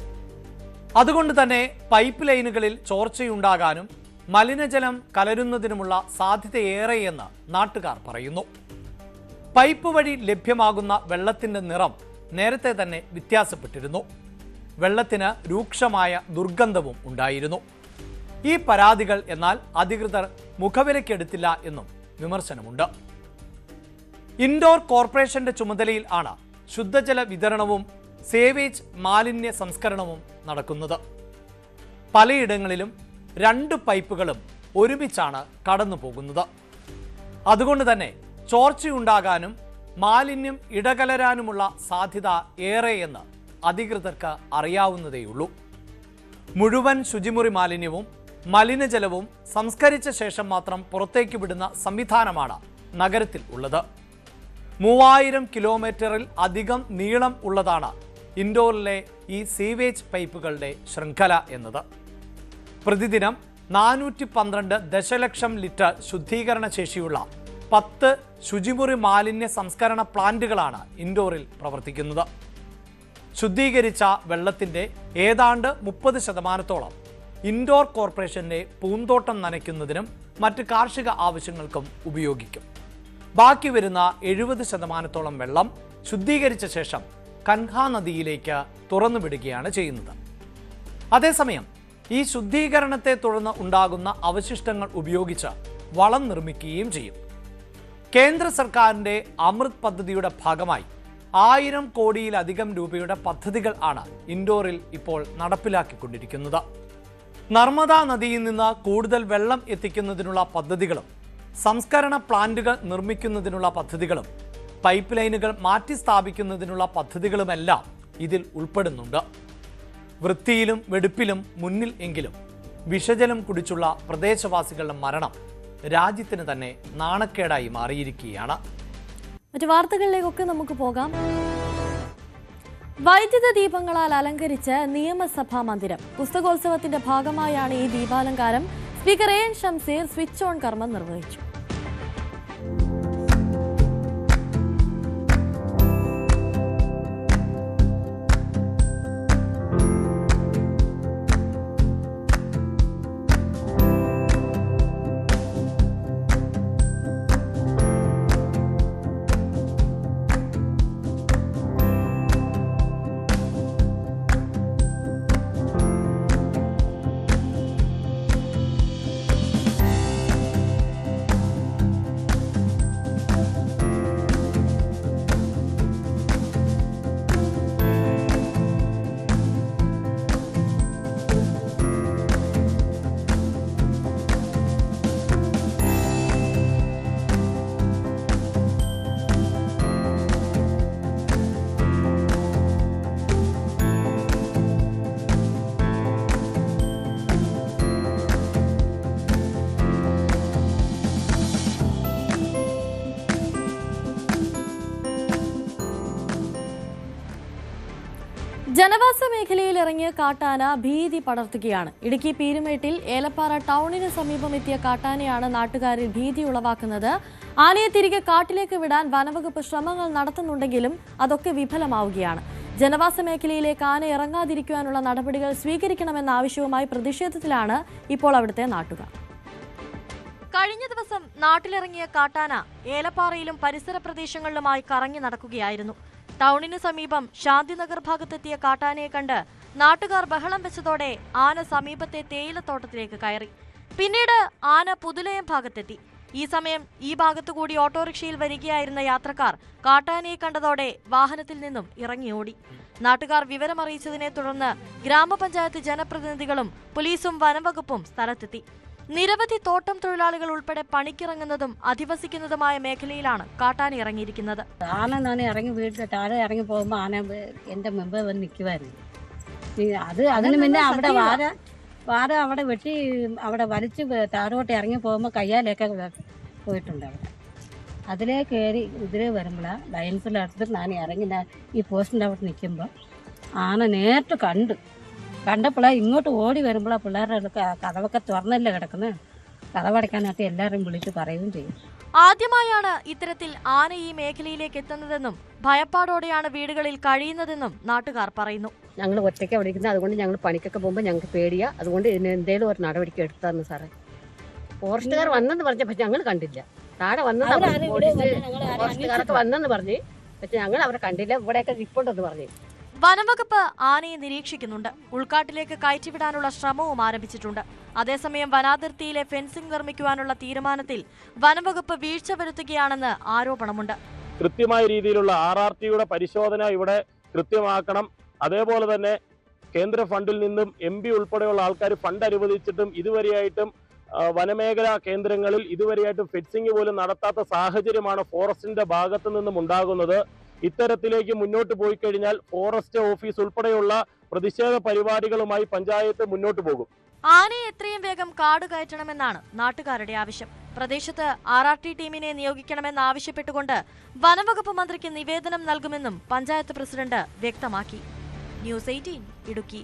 അതുകൊണ്ട് തന്നെ പൈപ്പ് ലൈനുകളിൽ ചോർച്ചയുണ്ടാകാനും മലിനജലം കലരുന്നതിനുമുള്ള സാധ്യതയേറെയെന്ന് നാട്ടുകാർ പറയുന്നു. പൈപ്പ് വഴി ലഭ്യമാകുന്ന വെള്ളത്തിന്റെ നിറം നേരത്തെ തന്നെ വ്യത്യാസപ്പെട്ടിരുന്നു. വെള്ളത്തിന് രൂക്ഷമായ ദുർഗന്ധവും ഉണ്ടായിരുന്നു. ഈ പരാതികൾ എന്നാൽ അധികൃതർ മുഖവിലക്കെടുത്തില്ല എന്നും വിമർശനമുണ്ട്. ഇൻഡോർ കോർപ്പറേഷന്റെ ചുമതലയിൽ ആണ് ശുദ്ധജല വിതരണവും സേവേജ് മാലിന്യ സംസ്കരണവും നടക്കുന്നത്. പലയിടങ്ങളിലും 2 പൈപ്പുകളും ഒരുമിച്ചാണ് കടന്നു പോകുന്നത്. അതുകൊണ്ട് തന്നെ ചോർച്ചയുണ്ടാകാനും മാലിന്യം ഇടകലരാനുമുള്ള സാധ്യത ഏറെയെന്ന് അധികൃതർക്ക് അറിയാവുന്നതേയുള്ളൂ. മുഴുവൻ ശുചിമുറി മാലിന്യവും മലിനജലവും സംസ്കരിച്ച ശേഷം മാത്രം പുറത്തേക്ക് വിടുന്ന സംവിധാനമാണ് നഗരത്തിൽ ഉള്ളത്. 3000 കിലോമീറ്ററിൽ അധികം നീളം ഉള്ളതാണ് ഇൻഡോറിലെ ഈ സീവേജ് പൈപ്പുകളുടെ ശൃംഖല എന്നത്. പ്രതിദിനം 412 ദശലക്ഷം ലിറ്റർ ശുദ്ധീകരണ ശേഷിയുള്ള 10 ശുചിമുറി മാലിന്യ സംസ്കരണ പ്ലാന്റുകളാണ് ഇൻഡോറിൽ പ്രവർത്തിക്കുന്നത്. ശുദ്ധീകരിച്ച വെള്ളത്തിന്റെ ഏതാണ്ട് 30% ഇൻഡോർ കോർപ്പറേഷന്റെ പൂന്തോട്ടം നനയ്ക്കുന്നതിനും മറ്റ് കാർഷിക ആവശ്യങ്ങൾക്കും ഉപയോഗിക്കും. ബാക്കി വരുന്ന 70% വെള്ളം ശുദ്ധീകരിച്ച ശേഷം കൻഹാ നദിയിലേക്ക് തുറന്നുവിടുകയാണ് ചെയ്യുന്നത്. അതേസമയം ഈ ശുദ്ധീകരണത്തെ തുടർന്ന് ഉണ്ടാകുന്ന അവശിഷ്ടങ്ങൾ ഉപയോഗിച്ച് വളം നിർമ്മിക്കുകയും ചെയ്യും. കേന്ദ്ര സർക്കാരിന്റെ അമൃത് പദ്ധതിയുടെ ഭാഗമായി 1000 കോടിയിലധികം രൂപയുടെ പദ്ധതികൾ ആണ് ഇൻഡോറിൽ ഇപ്പോൾ നടപ്പിലാക്കിക്കൊണ്ടിരിക്കുന്നത്. നർമ്മദാ നദിയിൽ നിന്ന് കൂടുതൽ വെള്ളം എത്തിക്കുന്നതിനുള്ള പദ്ധതികളും സംസ്കരണ പ്ലാന്റുകൾ നിർമ്മിക്കുന്നതിനുള്ള പദ്ധതികളും പൈപ്പ് ലൈനുകൾ മാറ്റി സ്ഥാപിക്കുന്നതിനുള്ള പദ്ധതികളുമെല്ലാം ഇതിൽ ഉൾപ്പെടുന്നുണ്ട്. വൃത്തിയിലും വെടുപ്പിലും മുന്നിൽ എങ്കിലും വിഷജലം കുടിച്ചുള്ള പ്രദേശവാസികളുടെ മരണം രാജ്യത്തിന് തന്നെ നാണക്കേടായി മാറിയിരിക്കുകയാണ്. മറ്റു വാർത്തകളിലേക്കൊക്കെ നമുക്ക് പോകാം. വൈദ്യുത ദീപങ്ങളാൽ അലങ്കരിച്ച് നിയമസഭാ മന്ദിരം. പുസ്തകോത്സവത്തിന്റെ ഭാഗമായാണ് ഈ ദീപാലങ്കാരം. Speaker N Shamseer switch on കർമ്മം നിർവഹിച്ചു. ജനവാസ മേഖലയിൽ ഇറങ്ങിയ കാട്ടാന ഭീതി പടർത്തുകയാണ്. ഇടുക്കി പീരുമേട്ടിൽ ഏലപ്പാറ ടൗണിന് സമീപം എത്തിയ കാട്ടാനയാണ് നാട്ടുകാരിൽ ഭീതി ഉളവാക്കുന്നത്. ആനയെ തിരികെ കാട്ടിലേക്ക് വിടാൻ വനവകുപ്പ് ശ്രമങ്ങൾ നടത്തുന്നുണ്ടെങ്കിലും അതൊക്കെ വിഫലമാവുകയാണ്. ജനവാസ മേഖലയിലേക്ക് ആന ഇറങ്ങാതിരിക്കുവാനുള്ള നടപടികൾ സ്വീകരിക്കണമെന്ന ആവശ്യവുമായി പ്രതിഷേധത്തിലാണ് ഇപ്പോൾ അവിടുത്തെ നാട്ടുകാർ. കഴിഞ്ഞ ദിവസം നാട്ടിലിറങ്ങിയ കാട്ടാന ഏലപ്പാറയിലും പരിസര പ്രദേശങ്ങളിലുമായി കറങ്ങി നടക്കുകയായിരുന്നു. ടൗണിന് സമീപം ശാന്തിനഗർ ഭാഗത്തെത്തിയ കാട്ടാനയെ കണ്ട് നാട്ടുകാർ ബഹളം വെച്ചതോടെ ആന സമീപത്തെ തേയിലത്തോട്ടത്തിലേക്ക് കയറി. പിന്നീട് ആന പുതുലയം ഭാഗത്തെത്തി. ഈ സമയം ഈ ഭാഗത്തുകൂടി ഓട്ടോറിക്ഷയിൽ വരികയായിരുന്ന യാത്രക്കാർ കാട്ടാനയെ കണ്ടതോടെ വാഹനത്തിൽ നിന്നും ഇറങ്ങിയോടി. നാട്ടുകാർ വിവരമറിയിച്ചതിനെ തുടർന്ന് ഗ്രാമപഞ്ചായത്ത് ജനപ്രതിനിധികളും പോലീസും വനംവകുപ്പും സ്ഥലത്തെത്തി. നിരവധി തോട്ടം തൊഴിലാളികൾ ഉൾപ്പെടെ പണിക്കിറങ്ങുന്നതും അധിവസിക്കുന്നതുമായ മേഖലയിലാണ് കാട്ടാന ഇറങ്ങിയിരിക്കുന്നത്. ആന ഞാൻ ഇറങ്ങി വീട്ടിൽ താഴെ ഇറങ്ങി പോകുമ്പോൾ ആന എൻ്റെ മുമ്പേ വന്ന് നിൽക്കുമായിരുന്നു. അതിന് മുന്നേ അവിടെ വാര അവിടെ വെട്ടി അവിടെ വലിച്ച് താഴോട്ട് ഇറങ്ങി പോകുമ്പോൾ കയ്യാലൊക്കെ പോയിട്ടുണ്ട്. അവിടെ അതിലേ കയറി ഇതിലേ വരുമ്പോഴാണ് ലയൻസിലടുത്ത് ഞാൻ ഇറങ്ങി ഈ പോസ്റ്റിൻ്റെ അവിടെ നിൽക്കുമ്പോൾ ആന നേരിട്ട് കണ്ടപ്പോഴാണ് ഇങ്ങോട്ട് ഓടി വരുമ്പോഴാണ് പിള്ളേരുടെ കഥവൊക്കെ തുറന്നല്ലേ കിടക്കുന്നത്. കഥവടയ്ക്കാനായിട്ട് എല്ലാവരും വിളിച്ച് പറയുകയും ചെയ്യും. ആദ്യമായാണ് ഇത്തരത്തിൽ ആന ഈ മേഖലയിലേക്ക് എത്തുന്നതെന്നും ഭയപ്പാടോടെയാണ് വീടുകളിൽ കഴിയുന്നതെന്നും നാട്ടുകാർ പറയുന്നു. ഞങ്ങൾ ഒറ്റയ്ക്ക് അവിടെ ഇരിക്കുന്നത്, അതുകൊണ്ട് ഞങ്ങൾ പണിക്കൊക്കെ പോകുമ്പോൾ ഞങ്ങൾക്ക് പേടിയാ. അതുകൊണ്ട് ഇതിന് എന്തെങ്കിലും ഒരു നടപടിക്ക് എടുത്താന്ന് സാറേ. ഫോറസ്റ്റുകാർ വന്നെന്ന് പറഞ്ഞപ്പോൾ ഞങ്ങൾ കണ്ടില്ല. താഴെ വന്നത് ഫോറസ്റ്റുകാരൊക്കെ വന്നെന്ന് പറഞ്ഞ്, പക്ഷെ ഞങ്ങൾ അവരെ കണ്ടില്ല. ഇവിടെയൊക്കെ റിപ്പോർട്ടെന്ന് പറഞ്ഞു. വനംവകുപ്പ് ആനയെ നിരീക്ഷിക്കുന്നുണ്ട്. ഉൾക്കാട്ടിലേക്ക് കയറ്റിവിടാനുള്ള ശ്രമവും ആരംഭിച്ചിട്ടുണ്ട്. അതേസമയം വനാതിർത്തിയിലെ ഫെൻസിംഗ് നിർമ്മിക്കുവാനുള്ള തീരുമാനത്തിൽ വനംവകുപ്പ് വീഴ്ച വരുത്തുകയാണെന്ന് ആരോപണമുണ്ട്. കൃത്യമായ രീതിയിലുള്ള RRTയുടെ പരിശോധന ഇവിടെ കൃത്യമാക്കണം. അതേപോലെ തന്നെ കേന്ദ്ര ഫണ്ടിൽ നിന്നും MP ഉൾപ്പെടെയുള്ള ആൾക്കാർ ഫണ്ട് അനുവദിച്ചിട്ടും ഇതുവരെയായിട്ടും വനമേഖലാ കേന്ദ്രങ്ങളിൽ ഇതുവരെയായിട്ടും ഫെൻസിംഗ് പോലും നടത്താത്ത സാഹചര്യമാണ് ഫോറസ്റ്റിന്റെ ഭാഗത്തു നിന്നും ഉണ്ടാകുന്നത്. ഇത്തരത്തിലേക്ക് മുന്നോട്ട് പോയി കഴിഞ്ഞാൽ ഫോറസ്റ്റ് ഓഫീസ് ഉൾപ്പെടെയുള്ള പ്രതിഷേധ പരിപാടികളുമായി പഞ്ചായത്ത് മുന്നോട്ട് പോകും. ആനയെ എത്രയും വേഗം കാട് കയറ്റണമെന്നാണ് നാട്ടുകാരുടെ ആവശ്യം. പ്രദേശത്ത് RRT ടീമിനെ നിയോഗിക്കണമെന്ന് ആവശ്യപ്പെട്ടുകൊണ്ട് വനംവകുപ്പ് മന്ത്രിക്ക് നിവേദനം നൽകുമെന്നും പഞ്ചായത്ത് പ്രസിഡന്റ് വ്യക്തമാക്കി. ന്യൂസ് 18 ഇടുക്കി.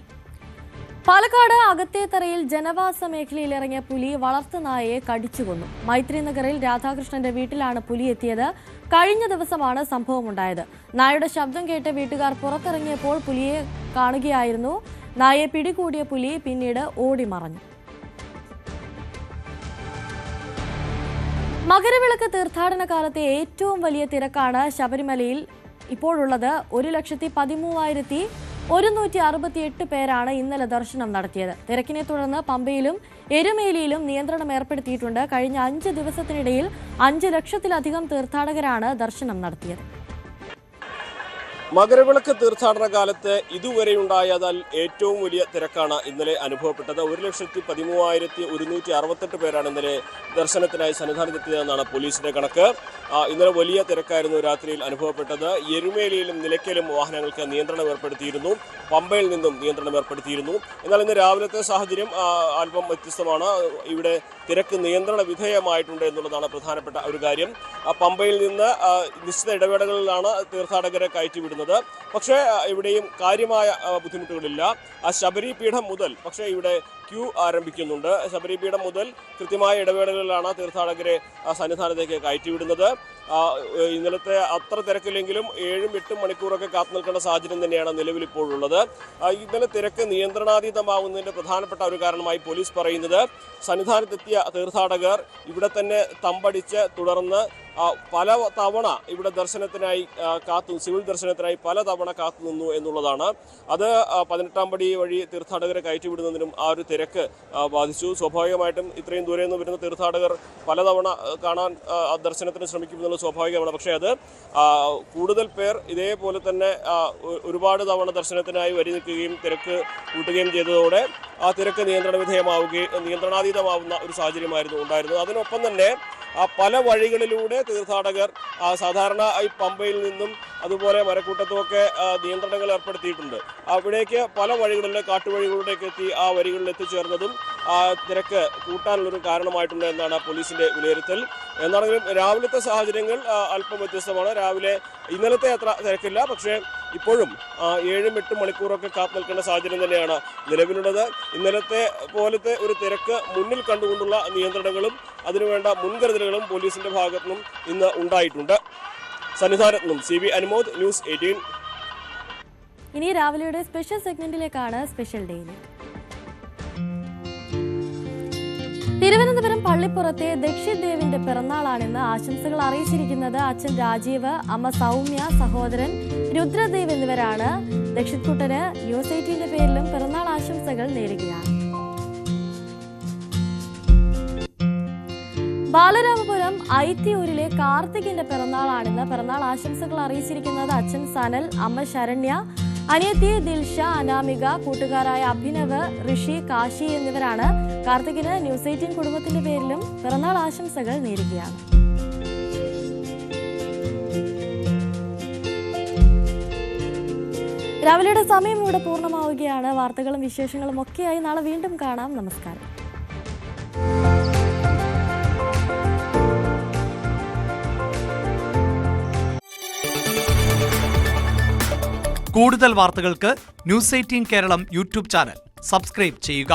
പാലക്കാട് അകത്തേത്തറയിൽ ജനവാസ മേഖലയിൽ ഇറങ്ങിയ പുലി വളർത്തുനായയെ കടിച്ചുകൊന്നു. മൈത്രി നഗറിൽ രാധാകൃഷ്ണന്റെ വീട്ടിലാണ് പുലി എത്തിയത്. കഴിഞ്ഞ ദിവസമാണ് സംഭവമുണ്ടായത്. നായയുടെ ശബ്ദം കേട്ട് വീട്ടുകാർ പുറത്തിറങ്ങിയപ്പോൾ പുലിയെ കാണുകയായിരുന്നു. നായയെ പിടികൂടിയ പുലി പിന്നീട് ഓടിമറഞ്ഞു. മകരവിളക്ക് തീർത്ഥാടന കാലത്തെ ഏറ്റവും വലിയ തിരക്കാണ് ശബരിമലയിൽ ഇപ്പോഴുള്ളത്. 1,13,168 പേരാണ് ഇന്നലെ ദർശനം നടത്തിയത്. തിരക്കിനെ തുടർന്ന് പമ്പയിലും എരുമേലിയിലും നിയന്ത്രണം ഏർപ്പെടുത്തിയിട്ടുണ്ട്. കഴിഞ്ഞ 5 ദിവസത്തിനിടയിൽ 5 ലക്ഷത്തിലധികം തീർത്ഥാടകരാണ് ദർശനം നടത്തിയത്. മകരവിളക്ക് തീർത്ഥാടന കാലത്ത് ഇതുവരെയുണ്ടായതിൽ ഏറ്റവും വലിയ തിരക്കാണ് ഇന്നലെ അനുഭവപ്പെട്ടത്. 1,13,168 പേരാണ് ഇന്നലെ ദർശനത്തിനായി സന്നിധാനത്തെത്തിയതെന്നാണ് പോലീസിന്റെ കണക്ക്. ഇന്നലെ വലിയ തിരക്കായിരുന്നു രാത്രിയിൽ അനുഭവപ്പെട്ടത്. എരുമേലിയിലും നിലയ്ക്കലും വാഹനങ്ങൾക്ക് നിയന്ത്രണം ഏർപ്പെടുത്തിയിരുന്നു. പമ്പയിൽ നിന്നും നിയന്ത്രണം ഏർപ്പെടുത്തിയിരുന്നു. എന്നാൽ ഇന്ന് രാവിലത്തെ സാഹചര്യം അല്പം വ്യത്യസ്തമാണ്. ഇവിടെ തിരക്ക് നിയന്ത്രണ വിധേയമായിട്ടുണ്ട് എന്നുള്ളതാണ് പ്രധാനപ്പെട്ട ഒരു കാര്യം. പമ്പയിൽ നിന്ന് നിശ്ചിത ഇടവേളകളിലാണ് തീർത്ഥാടകരെ കയറ്റിവിടുന്നത്. പക്ഷേ ഇവിടെയും കാര്യമായ ബുദ്ധിമുട്ടുകളില്ല. ശബരിപീഠം മുതൽ പക്ഷേ ഇവിടെ ക്യൂ ആരംഭിക്കുന്നുണ്ട്. ശബരിപീഠം മുതൽ കൃത്യമായ ഇടവേളകളിലാണ് തീർത്ഥാടകരെ സന്നിധാനത്തേക്ക് കയറ്റിവിടുന്നത്. ഇന്നലത്തെ അത്ര തിരക്കില്ലെങ്കിലും 7-8 മണിക്കൂറൊക്കെ കാത്തു നിൽക്കേണ്ട സാഹചര്യം തന്നെയാണ് നിലവിലിപ്പോഴുള്ളത്. ഇന്നലെ തിരക്ക് നിയന്ത്രണാതീതമാകുന്നതിന്റെ പ്രധാനപ്പെട്ട ഒരു കാരണമായി പോലീസ് പറയുന്നത് സന്നിധാനത്തെത്തിയ തീർത്ഥാടകർ ഇവിടെ തന്നെ തമ്പടിച്ച് തുടർന്ന് പല തവണ ഇവിടെ ദർശനത്തിനായി സിവിൽ ദർശനത്തിനായി പല തവണ കാത്തു നിന്നു എന്നുള്ളതാണ്. അത് 18-ാം പടി വഴി തീർത്ഥാടകരെ കയറ്റിവിടുന്നതിനും ആ ഒരു തിരക്ക് ബാധിച്ചു. സ്വാഭാവികമായിട്ടും ഇത്രയും ദൂരെ നിന്ന് വരുന്ന തീർത്ഥാടകർ പലതവണ കാണാൻ ദർശനത്തിന് ശ്രമിക്കുമെന്നുള്ളത് സ്വാഭാവികമാണ്. പക്ഷേ അത് കൂടുതൽ പേർ ഇതേപോലെ തന്നെ ഒരുപാട് തവണ ദർശനത്തിനായി വരി നിൽക്കുകയും തിരക്ക് കൂട്ടുകയും ചെയ്തതോടെ ആ തിരക്ക് നിയന്ത്രണാതീതമാവുന്ന ഒരു സാഹചര്യമായിരുന്നു ഉണ്ടായിരുന്നത്. അതിനൊപ്പം തന്നെ പല വഴികളിലൂടെ തീർത്ഥാടകർ സാധാരണ ഈ പമ്പയിൽ നിന്നും അതുപോലെ മരക്കൂട്ടത്തുമൊക്കെ നിയന്ത്രണങ്ങൾ ഏർപ്പെടുത്തിയിട്ടുണ്ട്. അവിടേക്ക് പല വഴികളിലെ കാട്ടുവഴികളിലേക്ക് എത്തി ആ വരികളിൽ എത്തിച്ചേർന്നതും തിരക്ക് കൂട്ടാനുള്ളൊരു കാരണമായിട്ടുണ്ട് എന്നാണ് പോലീസിന്റെ വിലയിരുത്തൽ. എന്നാണെങ്കിലും രാവിലത്തെ സാഹചര്യങ്ങൾ അല്പം വ്യത്യസ്തമാണ്. രാവിലെ ഇന്നലത്തെ അത്ര തിരക്കില്ല. പക്ഷേ ഇപ്പോഴും 7-8 മണിക്കൂറൊക്കെ കാത്തു നിൽക്കേണ്ട സാഹചര്യം തന്നെയാണ് നിലവിലുള്ളത്. ഇന്നലത്തെ പോലത്തെ ഒരു തിരക്ക് മുന്നിൽ കണ്ടുകൊണ്ടുള്ള നിയന്ത്രണങ്ങളും അതിനുവേണ്ട മുൻകരുതലുകളും പോലീസിന്റെ ഭാഗത്തുനിന്നും ഇന്ന് ഉണ്ടായിട്ടുണ്ട്. സന്നിധാനത്ത് നിന്നും CB അനുമോദ്, ന്യൂസ് 18. ഇനി രാവിലെയുടെ special സെഗ്മെന്റിലേക്കാണ് special daily. Thiruvananthapuram പള്ളിപ്പുറത്തെ Dakshit ദേവിന്റെ പിറന്നാളാണെന്ന് ആശംസകൾ അറിയിച്ചിരിക്കുന്നത് അച്ഛൻ രാജീവ്, അമ്മ സൗമ്യ, സഹോദരൻ രുദ്രദേവ് എന്നിവരാണ്. രക്ഷിത് കുട്ടന് ന്യൂസ് 18 പേരിലും പിറന്നാൾ ആശംസകൾ നേരുകയാണ്. ബാലരാമപുരം ഐത്തിയൂരിലെ കാർത്തികിന്റെ പിറന്നാളാണിന്ന്. പിറന്നാൾ ആശംസകൾ അറിയിച്ചിരിക്കുന്നത് അച്ഛൻ സനൽ, അമ്മ ശരണ്യ, അനിയത്തി ദിൽഷ, അനാമിക, കൂട്ടുകാരായ അഭിനവ്, ഋഷി, കാശി എന്നിവരാണ്. കാർത്തികിന് ന്യൂസ് 18 കുടുംബത്തിന്റെ പേരിലും പിറന്നാൾ ആശംസകൾ നേരുകയാണ്. രാവിലെയുടെ സമയം ഇവിടെ പൂർണ്ണമാവുകയാണ്. വാർത്തകളും വിശേഷങ്ങളും ഒക്കെയായി നാളെ വീണ്ടും കാണാം. നമസ്കാരം. കൂടുതൽ വാർത്തകൾക്ക് news 18 Keralam YouTube channel subscribe ചെയ്യുക.